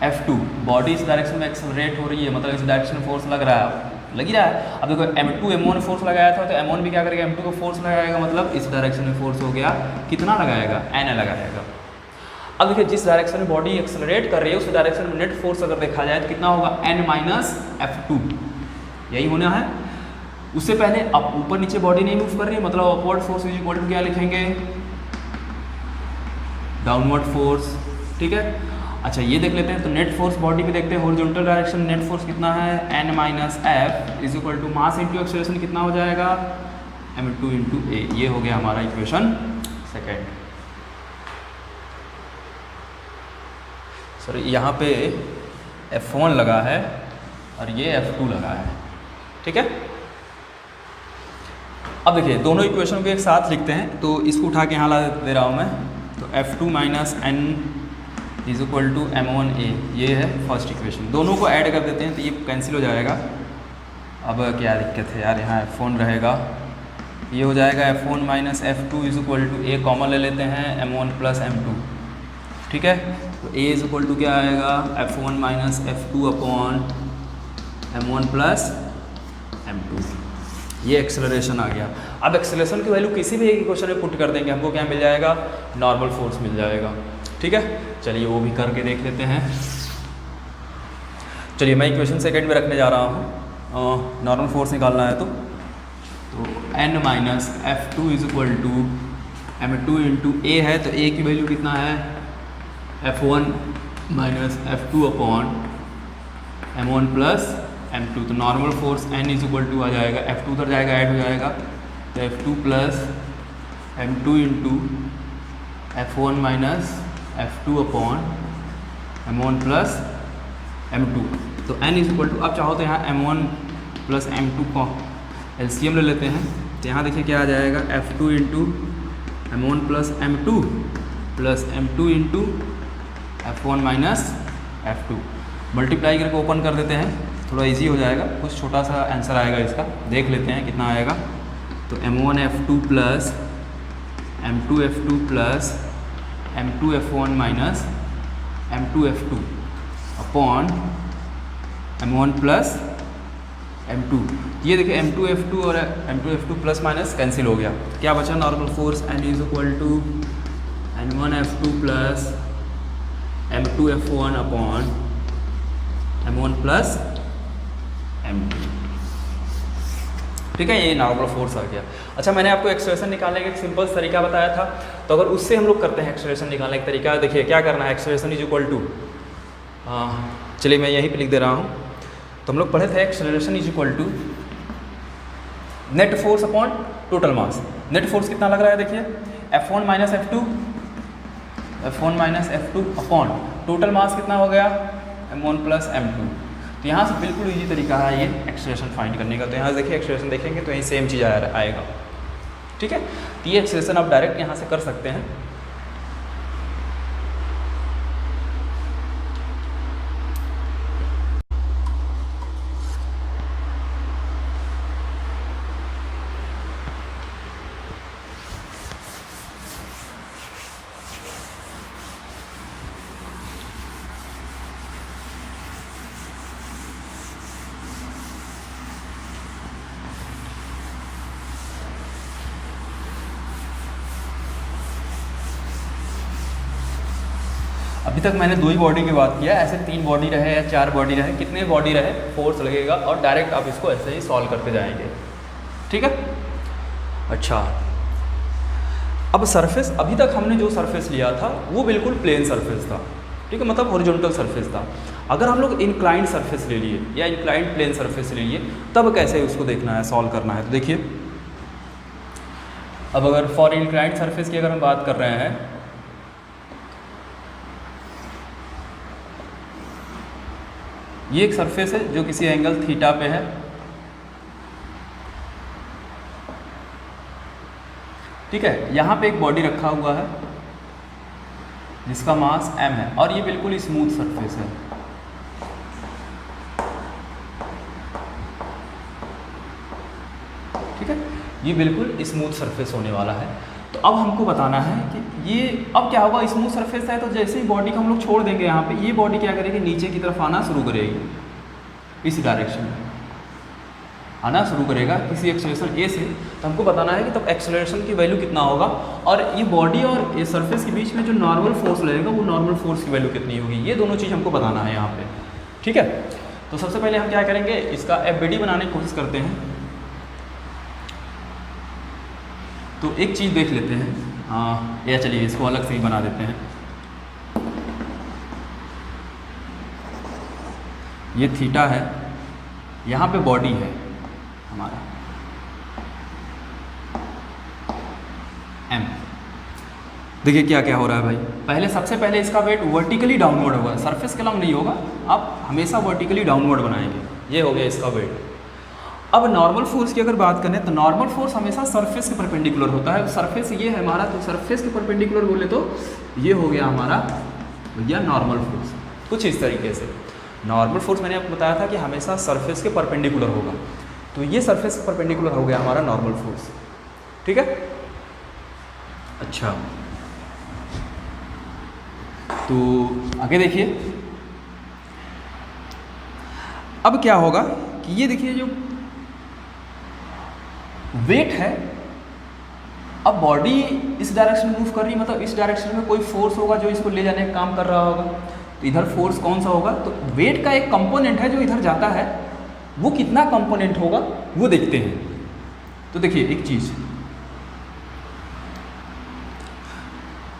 F2, बॉडी इस डायरेक्शन में एक्सेलरेट हो रही है, मतलब इस डायरेक्शन में फोर्स लग रहा है, लग ही रहा है। अब देखो M2 M1 फोर्स लगाया था, तो M1 भी क्या करेगा, M2 को फोर्स लगाएगा, मतलब इस डायरेक्शन में फोर्स हो गया, कितना लगाएगा, N लगाएगा। अब देखिए जिस डायरेक्शन में बॉडी एक्सेलरेट कर रही है उस डायरेक्शन में नेट फोर्स अगर देखा जाए तो कितना होगा, N माइनस F2, यही होना है। उससे पहले अब ऊपर नीचे बॉडी नहीं मूव कर रही है, मतलब upward force is equal to क्या लिखेंगे, डाउनवर्ड फोर्स, ठीक है। अच्छा ये देख लेते हैं, तो नेट फोर्स बॉडी पे देखते हैं, हॉरिजॉन्टल डायरेक्शन नेट फोर्स कितना है, N minus F is equal to mass into acceleration कितना हो जाएगा, M2 इंटू A। ये हो गया हमारा इक्वेशन सेकेंड। सॉरी यहाँ पे F1 लगा है और ये F2 लगा है, ठीक है। अब देखिए दोनों इक्वेशन को एक साथ लिखते हैं, तो इसको उठा के यहाँ ला दे रहा हूँ मैं, तो F2 minus N is equal to M1A, ये है फर्स्ट इक्वेशन। दोनों को ऐड कर देते हैं तो ये कैंसिल हो जाएगा। अब क्या दिक्कत है यार, यहाँ F1 रहेगा, ये हो जाएगा F1 minus F2 is equal to A common ले लेते हैं, M1 प्लस M2, ठीक है। तो A इज इक्वल टू क्या आएगा, F1 minus F2 upon M1 plus M2, ये एक्सेलरेशन आ गया। अब एक्सेलरेशन की वैल्यू किसी भी एक इक्वेशन में पुट कर देंगे, हमको क्या मिल जाएगा, नॉर्मल फोर्स मिल जाएगा, ठीक है। चलिए वो भी करके देख लेते हैं। चलिए मैं इक्वेशन सेकंड में रखने जा रहा हूँ, नॉर्मल फोर्स निकालना है, तो N minus F2 is equal to M2 into A है, तो A की वैल्यू कितना है, F1 minus F2 upon M1 plus M2, तो normal force N is equal to आ जाएगा, F2 उधर जाएगा ऐड हो जाएगा, तो F2 plus M2 into F1 minus F2 upon M1 plus M2, तो N इज इक्वल टू, अब चाहो तो यहाँ M1 प्लस M2 को LCM ले लेते हैं, तो यहाँ देखिए क्या आ जाएगा, F2 into M1 plus M2 plus M2 into F1 minus F2, multiply करके ओपन कर देते हैं, थोड़ा इजी हो जाएगा, कुछ छोटा सा आंसर आएगा इसका, देख लेते हैं कितना आएगा। तो M1 F2 plus M2 F2 plus m2f1 minus m2f2 upon m1 plus m2। ये देखिए m2f2 और m2f2 प्लस माइनस कैंसिल हो गया, क्या बचा normal force n is equal to n1f2 plus m2f1 upon m1 plus m2। ठीक है, ये नॉर्मल फोर्स आ गया। अच्छा, मैंने आपको एक्सप्रेशन निकालने का एक सिंपल तरीका बताया था, तो अगर उससे हम लोग करते हैं एक्सप्रेशन निकालने का तरीका, देखिए क्या करना है। एक्सप्रेशन इज इक्वल टू, चलिए मैं यहीं पे लिख दे रहा हूँ। तो हम लोग पढ़े थे acceleration is equal to net force upon total mass. Net force कितना लग रहा है, देखिए F1 minus F2 upon total मास कितना हो गया M1 प्लस M2। तो यहाँ से बिल्कुल इजी तरीका है ये एक्सेलरेशन फाइंड करने का। तो यहाँ से देखिए एक्सेलरेशन देखेंगे तो यही सेम चीज़ आएगा। ठीक है, तो ये एक्सेलरेशन आप डायरेक्ट यहाँ से कर सकते हैं। अभी तक मैंने 2 ही बॉडी की बात किया, ऐसे 3 बॉडी रहे या 4 बॉडी रहे, कितने बॉडी रहे फोर्स लगेगा, और डायरेक्ट आप इसको ऐसे ही सॉल्व करते जाएंगे। ठीक है, अच्छा अब सरफेस, अभी तक हमने जो सरफेस लिया था वो बिल्कुल प्लेन सरफेस था। ठीक है, मतलब हॉरिजॉन्टल सरफेस था। अगर हम लोग इंक्लाइंड सरफेस ले लिए या इंक्लाइंड प्लेन सरफेस ले लिए, तब कैसे उसको देखना है, सॉल्व करना है। तो देखिए, अब अगर फॉर इंक्लाइंड सरफेस की अगर हम बात कर रहे हैं, ये एक सरफेस है जो किसी एंगल थीटा पे है। ठीक है, यहाँ पे एक बॉडी रखा हुआ है जिसका मास m है, और ये बिल्कुल स्मूथ सरफेस है। ठीक है, ये बिल्कुल स्मूथ सरफेस होने वाला है। तो अब हमको बताना है कि ये अब क्या होगा। स्मूथ सरफेस है तो जैसे ही बॉडी को हम लोग छोड़ देंगे यहाँ पे, ये बॉडी क्या करेगी, नीचे की तरफ आना शुरू करेगी, इस डायरेक्शन में आना शुरू करेगा किसी एक्सेलरेशन ए से। तो हमको बताना है कि तब एक्सेलरेशन की वैल्यू कितना होगा, और ये बॉडी और ये सरफेस के बीच में जो नॉर्मल फोर्स लगेगा वो नॉर्मल फोर्स की वैल्यू कितनी होगी। ये दोनों चीज़ हमको बताना है यहाँ पे। ठीक है, तो सबसे पहले हम क्या करेंगे, इसका FBD बनाने की कोशिश करते हैं। तो एक चीज़ देख लेते हैं, या चलिए इसको अलग से ही बना देते हैं। ये थीटा है, यहाँ पे बॉडी है हमारा m। देखिए क्या क्या हो रहा है भाई, पहले सबसे पहले इसका वेट वर्टिकली डाउनवर्ड होगा, सरफेस के अलॉन्ग नहीं होगा, आप हमेशा वर्टिकली डाउनवर्ड बनाएंगे। ये हो गया इसका वेट। अब नॉर्मल फोर्स की अगर बात करें तो नॉर्मल फोर्स हमेशा सरफेस के परपेंडिकुलर होता है। सरफेस ये है हमारा, तो सरफेस के परपेंडिकुलर बोले तो ये हो गया हमारा भैया नॉर्मल फोर्स। कुछ इस तरीके से नॉर्मल फोर्स मैंने आपको बताया था कि हमेशा सरफेस के परपेंडिकुलर होगा, तो ये सरफेस के परपेंडिकुलर हो गया हमारा नॉर्मल फोर्स। ठीक है, अच्छा तो आगे देखिए, अब क्या होगा कि ये देखिए जो वेट है, अब बॉडी इस डायरेक्शन में मूव कर रही है, मतलब इस डायरेक्शन में कोई फोर्स होगा जो इसको ले जाने का काम कर रहा होगा। तो इधर फोर्स कौन सा होगा, तो वेट का एक कंपोनेंट है जो इधर जाता है, वो कितना कंपोनेंट होगा वो देखते हैं। तो देखिए एक चीज़,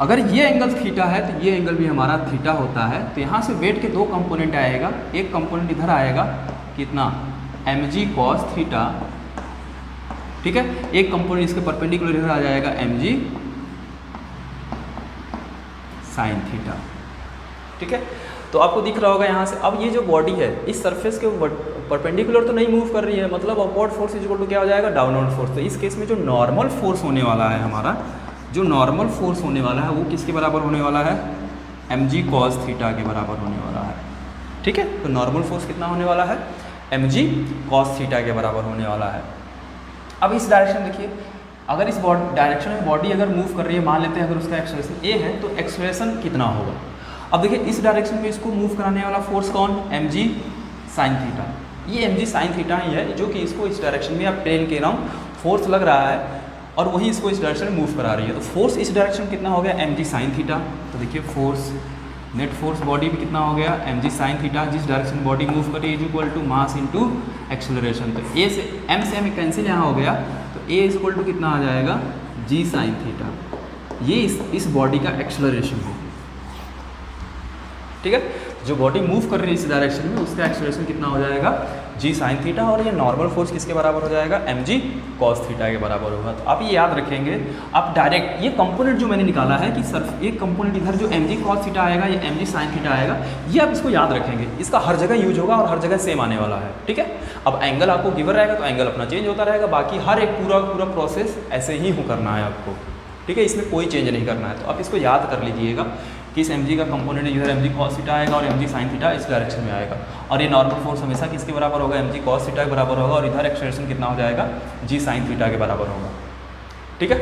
अगर ये एंगल थीटा है तो ये एंगल भी हमारा थीटा होता है। तो यहाँ से वेट के 2 कंपोनेंट आएगा, एक कंपोनेंट इधर आएगा कितना mg cos थीटा, ठीक है, एक कंपोनेंट इसके परपेंडिकुलर इधर आ जाएगा mg sin थीटा। ठीक है, तो आपको दिख रहा होगा यहाँ से। अब ये जो बॉडी है इस सरफेस के परपेंडिकुलर तो नहीं मूव कर रही है, मतलब अपवर्ड फोर्स इक्वल टू क्या हो जाएगा, डाउनवर्ड फोर्स। तो इस केस में जो नॉर्मल फोर्स होने वाला है हमारा, जो नॉर्मल फोर्स होने वाला है वो किसके बराबर होने वाला है, mg cos थीटा के बराबर होने वाला है। ठीक है, तो नॉर्मल फोर्स कितना होने वाला है, mg cos थीटा के बराबर होने वाला है। अब इस डायरेक्शन देखिए, अगर इस डायरेक्शन में बॉडी अगर मूव कर रही है, मान लेते हैं अगर उसका एक्सेलरेशन ए है तो एक्सेलरेशन कितना होगा। अब देखिए इस डायरेक्शन में इसको मूव कराने वाला फोर्स कौन, mg साइन थीटा। ये mg साइन थीटा ही है जो कि इसको इस डायरेक्शन में, अब प्लेन के नाम फोर्स लग रहा है और वही इसको इस डायरेक्शन में मूव करा रही है। तो फोर्स इस डायरेक्शन कितना हो गया, mg साइन थीटा। तो देखिए फोर्स, नेट फोर्स बॉडी भी कितना हो गया, mg साइन थीटा। जिस डायरेक्शन में बॉडी मूव कर रही है is equal to mass into acceleration. तो ए से m से m कैंसिल यहाँ हो गया, तो a इज इक्वल टू कितना आ जाएगा, g साइन थीटा। ये इस बॉडी का एक्सेलरेशन है, ठीक है। जो बॉडी मूव कर रही है इस डायरेक्शन में उसका एक्सेलरेशन कितना हो जाएगा, g साइन थीटा। और ये नॉर्मल फोर्स किसके बराबर हो जाएगा, mg कॉस थीटा के बराबर होगा। तो आप ये याद रखेंगे, आप डायरेक्ट ये कंपोनेंट जो मैंने निकाला है कि सर एक कंपोनेंट इधर जो mg कॉस थीटा आएगा, ये mg साइन थीटा आएगा, ये आप इसको याद रखेंगे। इसका हर जगह यूज होगा और हर जगह सेम आने वाला है, ठीक है। अब एंगल आपको गिवन रहेगा तो एंगल अपना चेंज होता रहेगा, बाकी हर एक पूरा प्रोसेस ऐसे ही करना है आपको, ठीक है। इसमें कोई चेंज नहीं करना है। तो आप इसको याद कर लीजिएगा कि इस mg का कंपोनेंट इधर mg cos थीटा आएगा और mg sin थीटा इस डायरेक्शन में आएगा। और ये नॉर्मल फोर्स हमेशा किसके बराबर होगा, mg cos थीटा के बराबर होगा। और इधर एक्सेलरेशन कितना हो जाएगा, g sin थीटा के बराबर होगा, ठीक है।